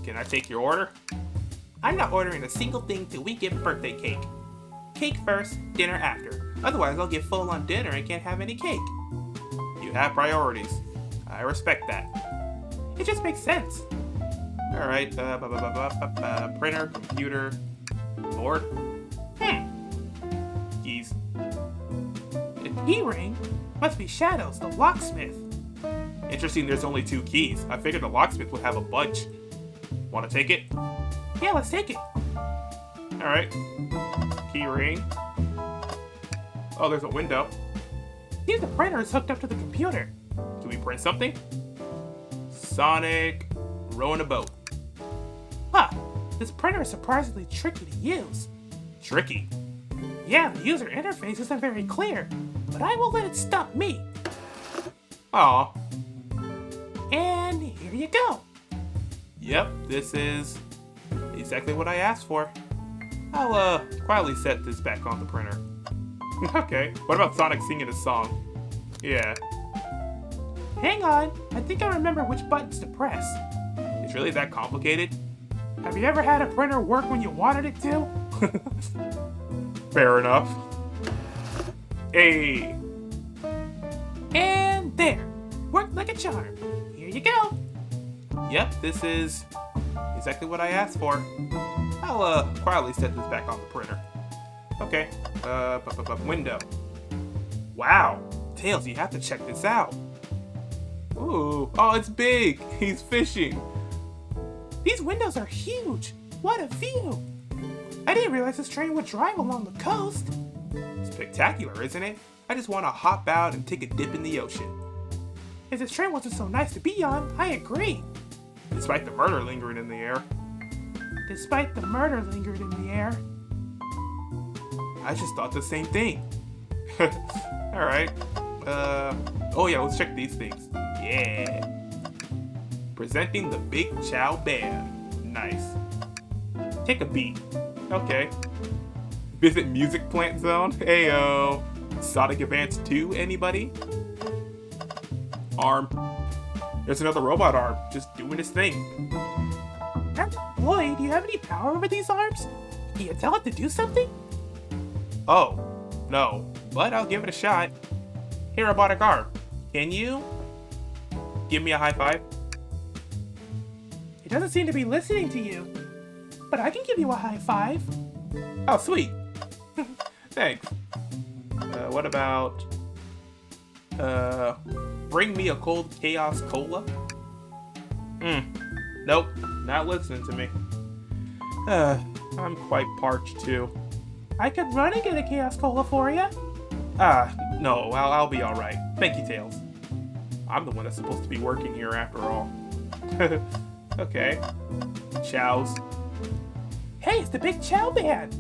Speaker 1: Can I take your order?
Speaker 2: I'm not ordering a single thing till we get birthday cake. Cake first, dinner after. Otherwise, I'll get full on dinner and can't have any cake.
Speaker 1: You have priorities. I respect that.
Speaker 2: It just makes sense.
Speaker 1: Alright, printer, computer, board. Keys.
Speaker 2: A key ring? Must be Shadows, the locksmith.
Speaker 1: Interesting, there's only 2 keys. I figured the locksmith would have a bunch. Want to take it?
Speaker 2: Yeah, let's take it.
Speaker 1: Alright. Key ring. Oh, there's a window.
Speaker 2: See, the printer is hooked up to the computer.
Speaker 1: Can we print something? Sonic rowing a boat.
Speaker 2: Huh, this printer is surprisingly tricky to use.
Speaker 1: Tricky.
Speaker 2: Yeah, the user interface isn't very clear, but I won't let it stop me.
Speaker 1: Aw.
Speaker 2: And here you go.
Speaker 1: Yep, this is exactly what I asked for. I'll quietly set this back on the printer. Okay, what about Sonic singing a song? Yeah.
Speaker 2: Hang on, I think I remember which buttons to press.
Speaker 1: It's really that complicated?
Speaker 2: Have you ever had a printer work when you wanted it to?
Speaker 1: Fair enough. Hey.
Speaker 2: And there. Worked like a charm. Here you go.
Speaker 1: Yep, this is exactly what I asked for. I'll quietly set this back on the printer. Okay. Window. Wow. Tails, you have to check this out. Ooh. Oh, it's big. He's fishing.
Speaker 2: These windows are huge. What a view. I didn't realize this train would drive along the coast.
Speaker 1: Spectacular, isn't it? I just want to hop out and take a dip in the ocean.
Speaker 2: If this train wasn't so nice to be on, I agree.
Speaker 1: Despite the murder lingering in the air.
Speaker 2: Despite the murder lingered in the air.
Speaker 1: I just thought the same thing. Alright. Oh yeah, let's check these things. Yeah. Presenting the Big Chow Band. Nice. Take a beat. Okay. Visit Music Plant Zone. Heyo. Sonic Advance 2, anybody? Arm. There's another robot arm, just doing his thing.
Speaker 2: Boy, do you have any power over these arms? Can you tell it to do something?
Speaker 1: Oh, no, but I'll give it a shot. Hey, robotic arm, can you give me a high five?
Speaker 2: It doesn't seem to be listening to you, but I can give you a high five.
Speaker 1: Oh, sweet. Thanks. What about, bring me a cold Chaos Cola? Nope, not listening to me. I'm quite parched too.
Speaker 2: I could run and get a Chaos Cola for you.
Speaker 1: No, I'll be alright. Thank you, Tails. I'm the one that's supposed to be working here after all. Okay. Chows.
Speaker 2: Hey, it's the Big Chow Band.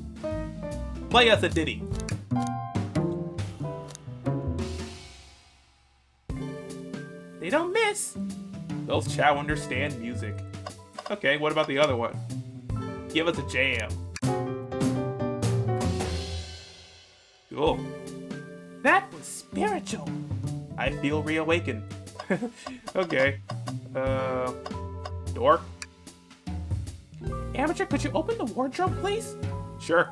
Speaker 1: Play us a ditty.
Speaker 2: They don't miss.
Speaker 1: Those Chow understand music. Okay, what about the other one? Give us a jam. Cool.
Speaker 2: That was spiritual.
Speaker 1: I feel reawakened. Okay. Door?
Speaker 2: Amateur, could you open the wardrobe, please?
Speaker 1: Sure.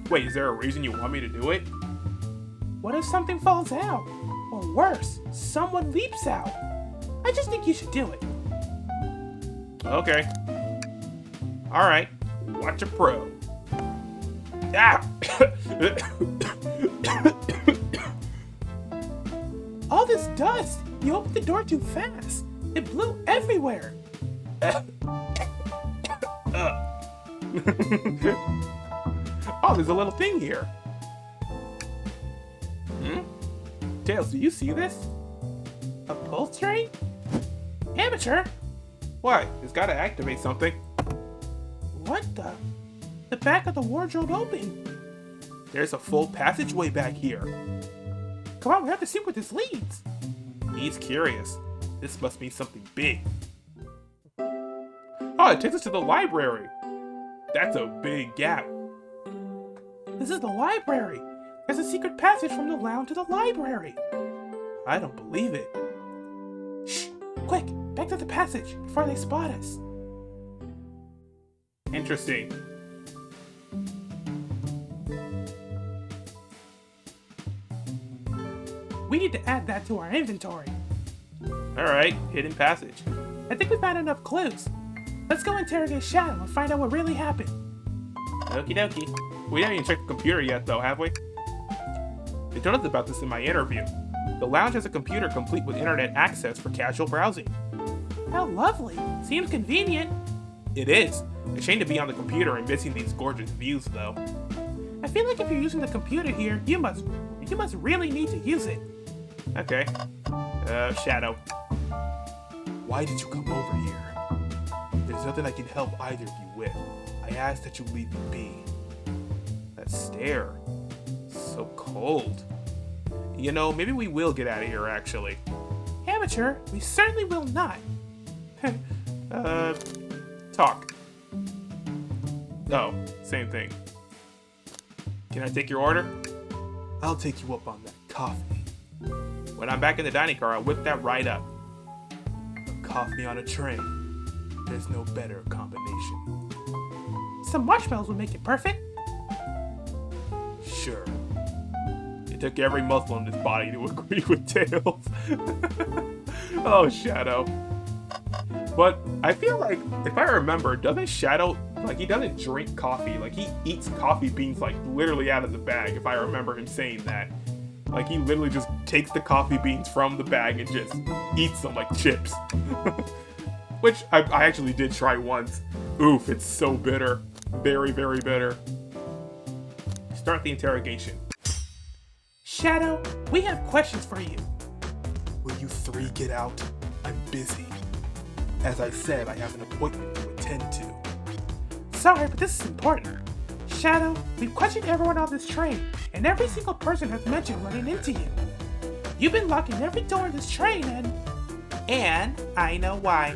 Speaker 1: Wait, is there a reason you want me to do it?
Speaker 2: What if something falls out? Or worse, someone leaps out? I just think you should do it.
Speaker 1: Okay. Alright. Watch a pro. Ah!
Speaker 2: All this dust! You opened the door too fast. It blew everywhere.
Speaker 1: Oh, there's a little thing here. Tails, do you see this?
Speaker 2: A pulse train? Amateur?
Speaker 1: What? It's gotta activate something.
Speaker 2: What the? The back of the wardrobe opened.
Speaker 1: There's a full passageway back here.
Speaker 2: Come on, we have to see where this leads.
Speaker 1: He's curious. This must mean something big. Oh, it takes us to the library. That's a big gap.
Speaker 2: This is the library. There's a secret passage from the lounge to the library.
Speaker 1: I don't believe it.
Speaker 2: Shh! Quick, back to the passage before they spot us.
Speaker 1: Interesting.
Speaker 2: We need to add that to our inventory.
Speaker 1: Alright, hidden passage.
Speaker 2: I think we found enough clues. Let's go interrogate Shadow and find out what really happened.
Speaker 1: Okie dokie. We haven't even checked the computer yet though, have we? They told us about this in my interview. The lounge has a computer complete with internet access for casual browsing.
Speaker 2: How lovely. Seems convenient.
Speaker 1: It is. A shame to be on the computer and missing these gorgeous views, though.
Speaker 2: I feel like if you're using the computer here, you must really need to use it.
Speaker 1: Okay. Shadow.
Speaker 4: Why did you come over here? There's nothing I can help either of you with. I ask that you leave me be.
Speaker 1: That stare. So cold. You know, maybe we will get out of here, actually.
Speaker 2: Amateur, we certainly will not.
Speaker 1: Talk. Oh, same thing. Can I take your order?
Speaker 4: I'll take you up on that coffee.
Speaker 1: When I'm back in the dining car, I'll whip that right up.
Speaker 4: A coffee on a train. There's no better combination.
Speaker 2: Some marshmallows would make it perfect.
Speaker 4: Sure.
Speaker 1: It took every muscle in this body to agree with Tails. Oh, Shadow. But I feel like, if I remember, doesn't Shadow, like, he doesn't drink coffee. Like, he eats coffee beans, like, literally out of the bag, if I remember him saying that. Like, he literally just takes the coffee beans from the bag and just eats them like chips. Which I actually did try once. Oof, it's so bitter. Very, very bitter. Start the interrogation.
Speaker 2: Shadow, we have questions for you.
Speaker 4: Will you three get out? I'm busy. As I said, I have an appointment to attend to.
Speaker 2: Sorry, but this is important. Shadow, we've questioned everyone on this train, and every single person has mentioned running into you. You've been locking every door in this train,
Speaker 1: And I know why.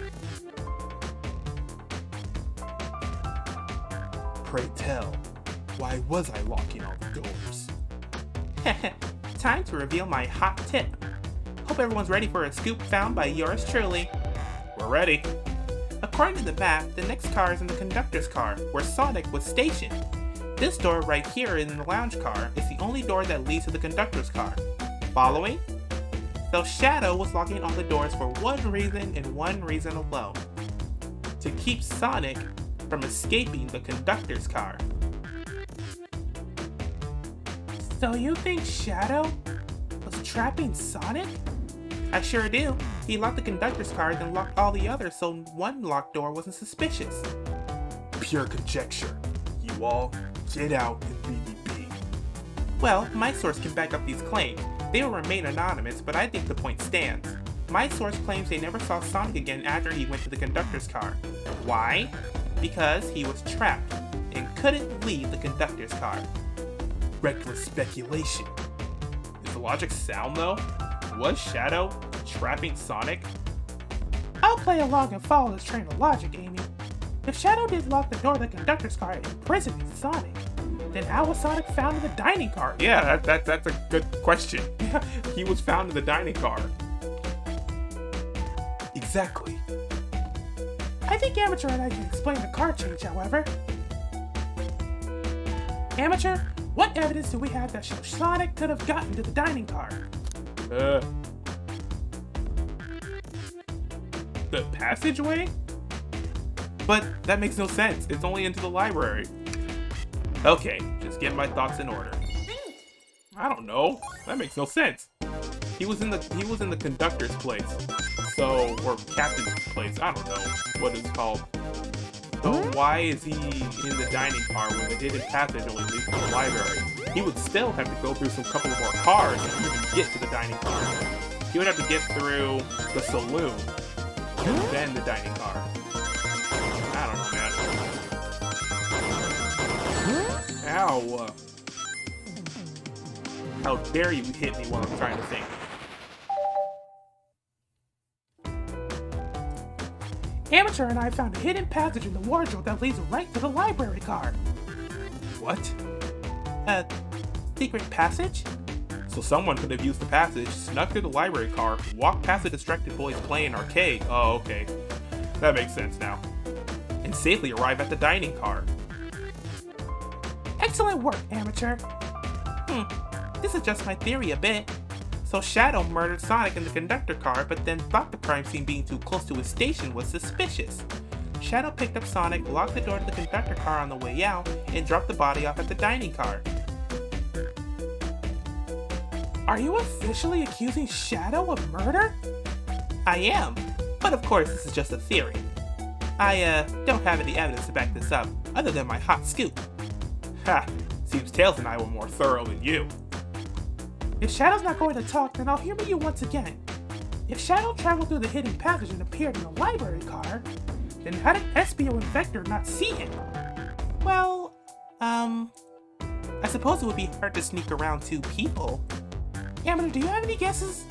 Speaker 4: Pray tell, why was I locking all the doors?
Speaker 1: Time to reveal my hot tip. Hope everyone's ready for a scoop found by yours truly. We're ready. According to the map, the next car is in the conductor's car, where Sonic was stationed. This door right here in the lounge car is the only door that leads to the conductor's car. Following? So Shadow was locking all the doors for one reason and one reason alone. To keep Sonic from escaping the conductor's car.
Speaker 2: So you think Shadow was trapping Sonic?
Speaker 1: I sure do. He locked the conductor's car, then locked all the others so one locked door wasn't suspicious.
Speaker 4: Pure conjecture. You all, get out and leave me be.
Speaker 1: Well, my source can back up these claims. They will remain anonymous, but I think the point stands. My source claims they never saw Sonic again after he went to the conductor's car. Why? Because he was trapped and couldn't leave the conductor's car.
Speaker 4: Reckless speculation.
Speaker 1: Is the logic sound though? Was Shadow trapping Sonic?
Speaker 2: I'll play along and follow this train of logic, Amy. If Shadow did lock the door of the conductor's car imprisoning Sonic, then how was Sonic found in the dining car?
Speaker 1: Yeah, that's a good question. He was found in the dining car.
Speaker 4: Exactly.
Speaker 2: I think Amateur and I can explain the car change, however. Amateur, what evidence do we have that shows Sonic could have gotten to the dining car?
Speaker 1: The passageway? But that makes no sense. It's only into the library. Okay, just get my thoughts in order. I don't know. That makes no sense. He was in the conductor's place. So, or captain's place. I don't know what it's called. So why is he in the dining car when the hidden passage only leads to the library? He would still have to go through some couple of more cars to even get to the dining car. He would have to get through the saloon and then the dining car. I don't know, man. Ow. How dare you hit me while I'm trying to think.
Speaker 2: Amateur and I found a hidden passage in the wardrobe that leads right to the library car.
Speaker 1: What?
Speaker 2: A secret passage?
Speaker 1: So someone could have used the passage, snuck through the library car, walked past the distracted boys playing arcade. Oh, okay. That makes sense now. And safely arrive at the dining car.
Speaker 2: Excellent work, Amateur.
Speaker 1: This is just my theory a bit. So Shadow murdered Sonic in the conductor car, but then thought the crime scene being too close to his station was suspicious. Shadow picked up Sonic, locked the door to the conductor car on the way out, and dropped the body off at the dining car.
Speaker 2: Are you officially accusing Shadow of murder?
Speaker 1: I am, but of course this is just a theory. I don't have any evidence to back this up, other than my hot scoop.
Speaker 3: Ha! Seems Tails and I were more thorough than you.
Speaker 2: If Shadow's not going to talk, then I'll humor you once again. If Shadow traveled through the hidden passage and appeared in the library car, then how did Espio and Vector not see him?
Speaker 1: Well, I suppose it would be hard to sneak around two people.
Speaker 2: Amateur, do you have any guesses?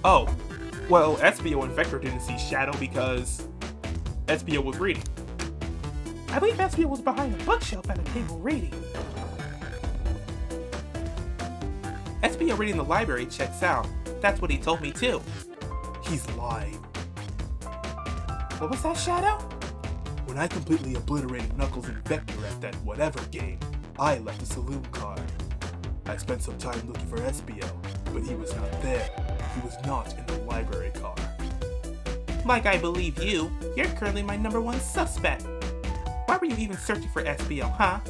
Speaker 3: Oh, well, Espio and Vector didn't see Shadow because Espio was reading.
Speaker 2: I believe Espio was behind a bookshelf at a table reading.
Speaker 1: Espio reading the library checks out. That's what he told me too.
Speaker 4: He's lying.
Speaker 2: What was that, Shadow?
Speaker 4: When I completely obliterated Knuckles and Vector at that whatever game, I left the saloon car. I spent some time looking for Espio, but he was not there. He was not in the library car.
Speaker 1: Like I believe you, you're currently my #1 suspect. Why were you even searching for Espio, huh?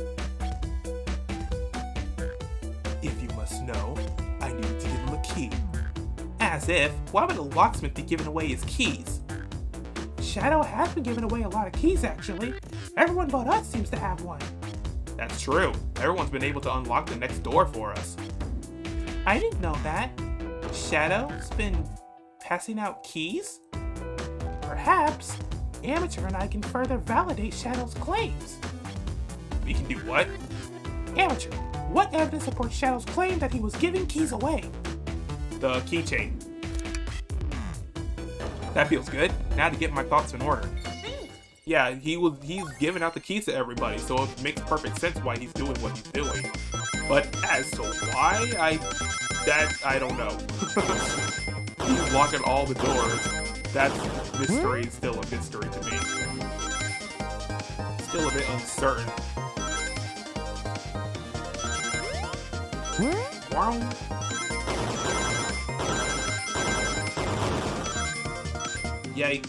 Speaker 4: If you must know, I needed to give him a key.
Speaker 1: As if, why would a locksmith be giving away his keys?
Speaker 2: Shadow has been giving away a lot of keys, actually. Everyone but us seems to have one.
Speaker 3: That's true. Everyone's been able to unlock the next door for us.
Speaker 1: I didn't know that. Shadow's been passing out keys?
Speaker 2: Perhaps Amateur and I can further validate Shadow's claims.
Speaker 3: We can do what?
Speaker 2: Amateur, what evidence supports Shadow's claim that he was giving keys away?
Speaker 3: The keychain. That feels good. Now to get my thoughts in order. Yeah, he's giving out the keys to everybody, so it makes perfect sense why he's doing what he's doing. But as to why, I don't know. He's locking all the doors. That mystery is still a mystery to me. Still a bit uncertain. Wow. Yay.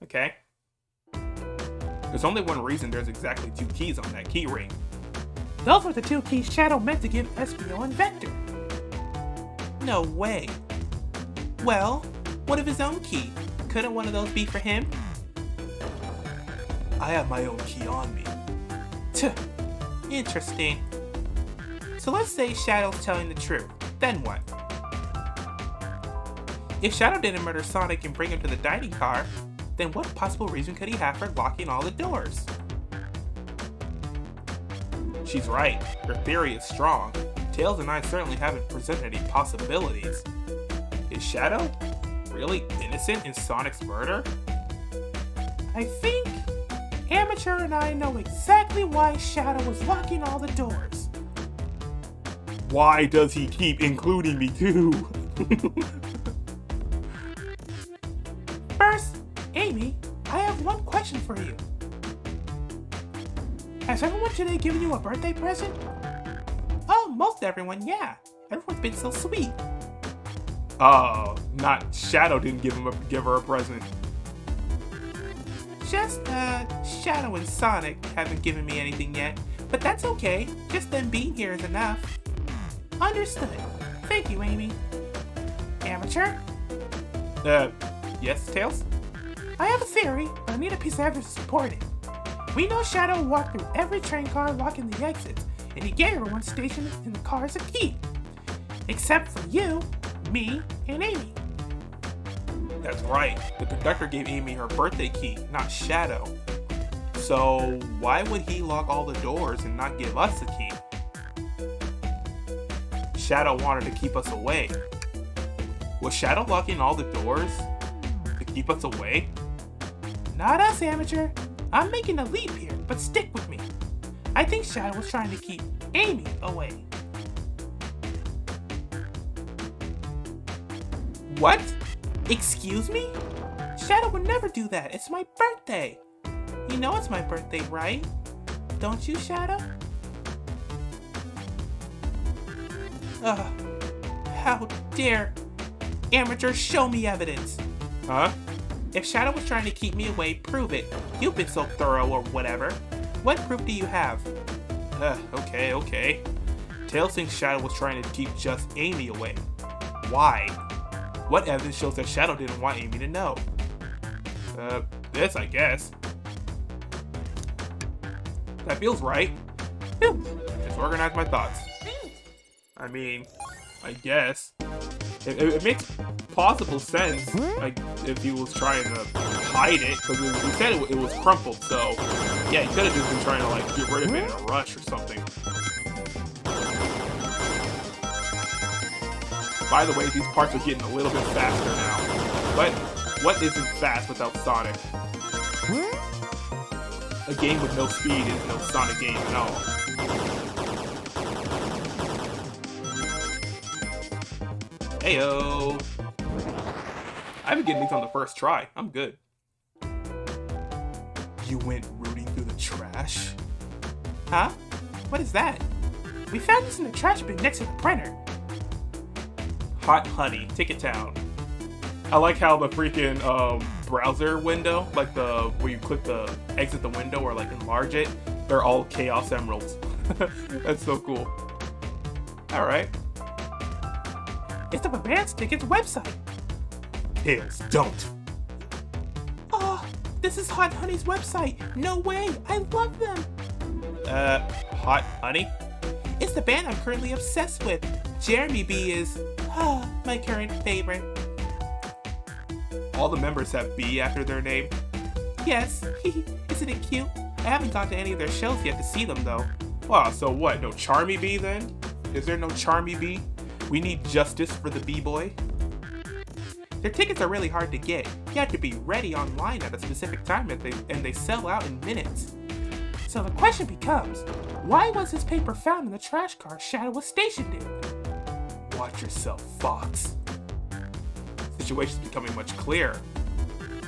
Speaker 3: Okay. There's only one reason there's exactly 2 keys on that key ring.
Speaker 2: Those were the 2 keys Shadow meant to give Espio and Vector.
Speaker 1: No way. Well, what of his own key? Couldn't one of those be for him?
Speaker 4: I have my own key on me.
Speaker 1: Tuh. Interesting. So let's say Shadow's telling the truth. Then what? If Shadow didn't murder Sonic and bring him to the dining car, then what possible reason could he have for locking all the doors?
Speaker 3: She's right. Her theory is strong. Tails and I certainly haven't presented any possibilities. Is Shadow really innocent in Sonic's murder?
Speaker 2: I think Amateur and I know exactly why Shadow was locking all the doors.
Speaker 3: Why does he keep including me too?
Speaker 2: First, Amy, I have one question for you. Has everyone today given you a birthday present?
Speaker 1: Oh, most everyone, yeah. Everyone's been so sweet.
Speaker 3: Not Shadow didn't give her a present.
Speaker 1: Just, Shadow and Sonic haven't given me anything yet, but that's okay. Just them being here is enough.
Speaker 2: Understood. Thank you, Amy. Amateur?
Speaker 3: Yes, Tails?
Speaker 2: I have a theory, but I need a piece of evidence to support it. We know Shadow walked through every train car locking the exits, and he gave everyone stationed in the cars a key. Except for you, me, and Amy.
Speaker 3: That's right. The conductor gave Amy her birthday key, not Shadow. So why would he lock all the doors and not give us a key? Shadow wanted to keep us away. Was Shadow locking all the doors to keep us away?
Speaker 2: Not us, Amateur. I'm making a leap here, but stick with me. I think Shadow was trying to keep Amy away.
Speaker 1: What? Excuse me? Shadow would never do that. It's my birthday. You know it's my birthday, right? Don't you, Shadow? Ugh. How dare Amateur show me evidence?
Speaker 3: Huh?
Speaker 1: If Shadow was trying to keep me away, prove it. You've been so thorough or whatever. What proof do you have?
Speaker 3: Okay. Tails thinks Shadow was trying to keep just Amy away. Why? What evidence shows that Shadow didn't want Amy to know? This, I guess. That feels right. Just organize my thoughts. I mean, I guess. It makes possible sense, like, if he was trying to hide it, because he said it was crumpled, so, yeah, he could have just been trying to, like, get rid of it in a rush or something. By the way, these parts are getting a little bit faster now. But what isn't fast without Sonic? A game with no speed is no Sonic game at all. Heyo! I've been getting these on the first try. I'm good.
Speaker 4: You went rooting through the trash?
Speaker 2: Huh? What is that? We found this in the trash bin next to the printer.
Speaker 3: Hot Honey, Ticket Town. I like how the freaking browser window, like where you click the exit the window or like enlarge it, they're all Chaos Emeralds. That's so cool. Alright.
Speaker 2: It's the Advance Tickets website.
Speaker 4: Tails, don't!
Speaker 2: Oh, this is Hot Honey's website. No way, I love them.
Speaker 3: Hot Honey?
Speaker 2: It's the band I'm currently obsessed with. Jeremy B is my current favorite.
Speaker 3: All the members have B after their name.
Speaker 2: Yes, isn't it cute? I haven't gone to any of their shows yet to see them though.
Speaker 3: Wow, so what, no Charmy B then? Is there no Charmy B? We need justice for the B-boy.
Speaker 2: Their tickets are really hard to get. You have to be ready online at a specific time and they sell out in minutes. So the question becomes, why was this paper found in the trash car Shadow was stationed in?
Speaker 4: Watch yourself, Fox.
Speaker 3: Situation's becoming much clearer.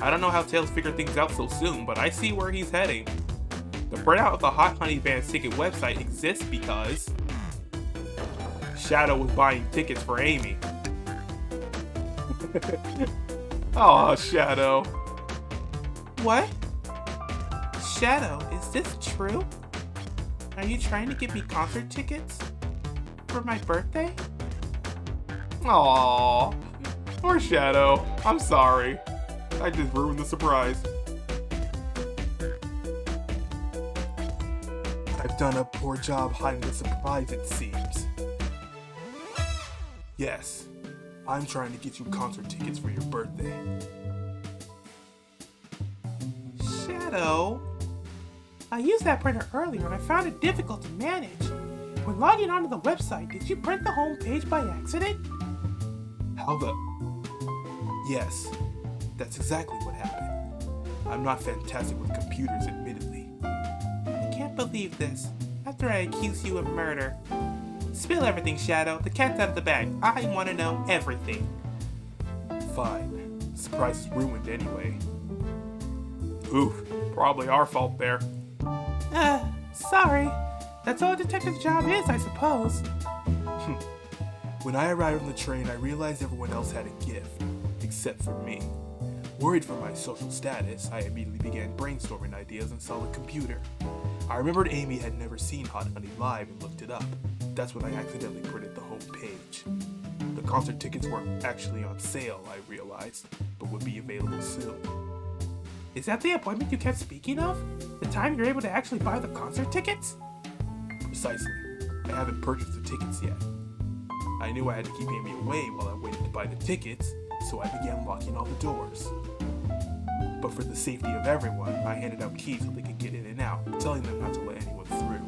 Speaker 3: I don't know how Tails figured things out so soon, but I see where he's heading. The printout of the Hot Honey Band's ticket website exists because Shadow was buying tickets for Amy. Aw, Shadow.
Speaker 2: What? Shadow, is this true? Are you trying to give me concert tickets? For my birthday?
Speaker 3: Aww. Poor Shadow. I'm sorry. I just ruined the surprise.
Speaker 4: I've done a poor job hiding the surprise, it seems. Yes, I'm trying to get you concert tickets for your birthday.
Speaker 2: Shadow? I used that printer earlier and I found it difficult to manage. When logging onto the website, did you print the home page by accident?
Speaker 4: How the... Yes, that's exactly what happened. I'm not fantastic with computers, admittedly.
Speaker 2: I can't believe this. After I accuse you of murder. Spill everything, Shadow. The cat's out of the bag. I want to know everything.
Speaker 4: Fine. Surprise is ruined anyway.
Speaker 3: Oof, probably our fault there.
Speaker 2: Sorry. That's all a detective's job is, I suppose.
Speaker 4: When I arrived on the train, I realized everyone else had a gift, except for me. Worried for my social status, I immediately began brainstorming ideas and saw the computer. I remembered Amy had never seen Hot Honey live and looked it up. That's when I accidentally printed the home page. The concert tickets weren't actually on sale, I realized, but would be available soon.
Speaker 2: Is that the appointment you kept speaking of? The time you're able to actually buy the concert tickets?
Speaker 4: Precisely. I haven't purchased the tickets yet. I knew I had to keep Amy away while I waited to buy the tickets, so I began locking all the doors. But for the safety of everyone, I handed out keys so they could get in and out, telling them not to let anyone through.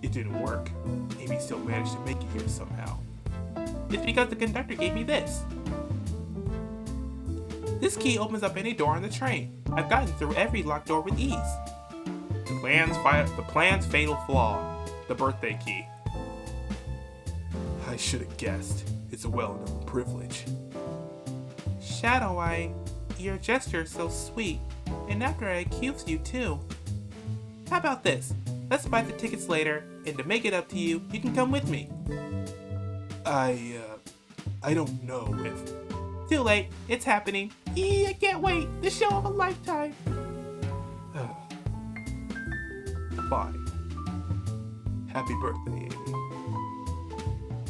Speaker 4: It didn't work. Amy still managed to make it here somehow.
Speaker 2: It's because the conductor gave me this. This key opens up any door on the train. I've gotten through every locked door with ease.
Speaker 3: The plan's fatal flaw. The birthday key.
Speaker 4: I should have guessed. It's a well-known privilege.
Speaker 2: Shadow, your gesture is so sweet. And after I accused you too. How about this? Let's buy the tickets later, and to make it up to you, you can come with me.
Speaker 4: I don't know if...
Speaker 2: Too late. It's happening. I can't wait. The show of a lifetime.
Speaker 4: Fine. Happy birthday, Amy.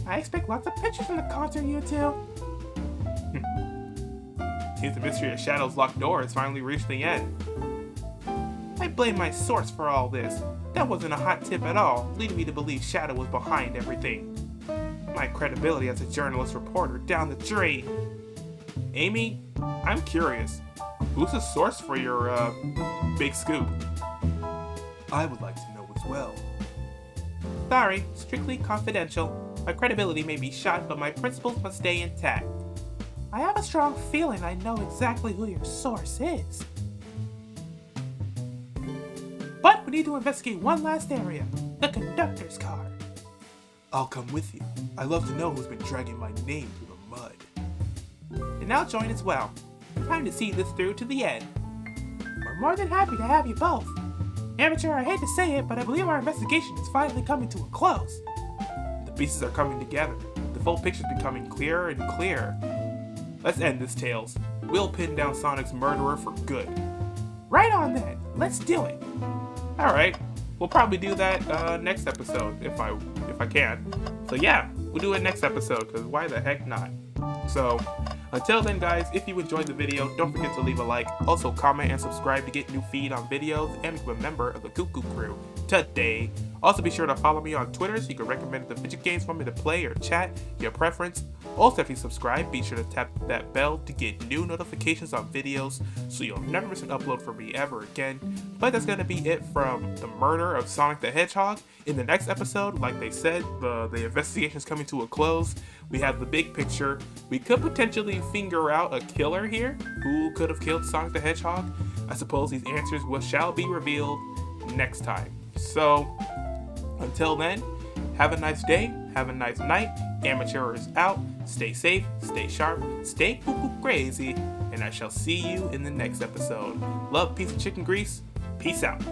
Speaker 2: I expect lots of pictures from the concert, you two.
Speaker 3: Seems the mystery of Shadow's locked door has finally reached the end. I blame my source for all this. That wasn't a hot tip at all, leading me to believe Shadow was behind everything. My credibility as a journalist reporter down the drain. Amy, I'm curious. Who's the source for your, big scoop?
Speaker 4: I would like to know as well.
Speaker 3: Sorry, strictly confidential. My credibility may be shot, but my principles must stay intact.
Speaker 2: I have a strong feeling I know exactly who your source is. But we need to investigate one last area, the conductor's car.
Speaker 4: I'll come with you. I love to know who's been dragging my name through the mud.
Speaker 3: And I'll join as well. Time to see this through to the end.
Speaker 2: We're more than happy to have you both. Amateur, I hate to say it, but I believe our investigation is finally coming to a close.
Speaker 3: The pieces are coming together. The full picture's becoming clearer and clearer. Let's end this, Tails. We'll pin down Sonic's murderer for good.
Speaker 2: Right on then. Let's do it.
Speaker 3: Alright, we'll probably do that next episode if I can. So yeah, we'll do it next episode, because why the heck not? So, until then guys, if you enjoyed the video, don't forget to leave a like. Also comment and subscribe to get new feed on videos and become a member of the Cuckoo Crew today. Also be sure to follow me on Twitter so you can recommend the fidget games for me to play or chat, your preference. Also if you subscribe, be sure to tap that bell to get new notifications on videos so you'll never miss an upload from me ever again. But that's going to be it from the murder of Sonic the Hedgehog. In the next episode, like they said, the investigation is coming to a close. We have the big picture. We could potentially figure out a killer here. Who could have killed Sonic the Hedgehog? I suppose these answers shall be revealed next time. So, until then, have a nice day, have a nice night. Amateur is out. Stay safe, stay sharp, stay cuckoo crazy, and I shall see you in the next episode. Love, peace, and chicken grease. Peace out.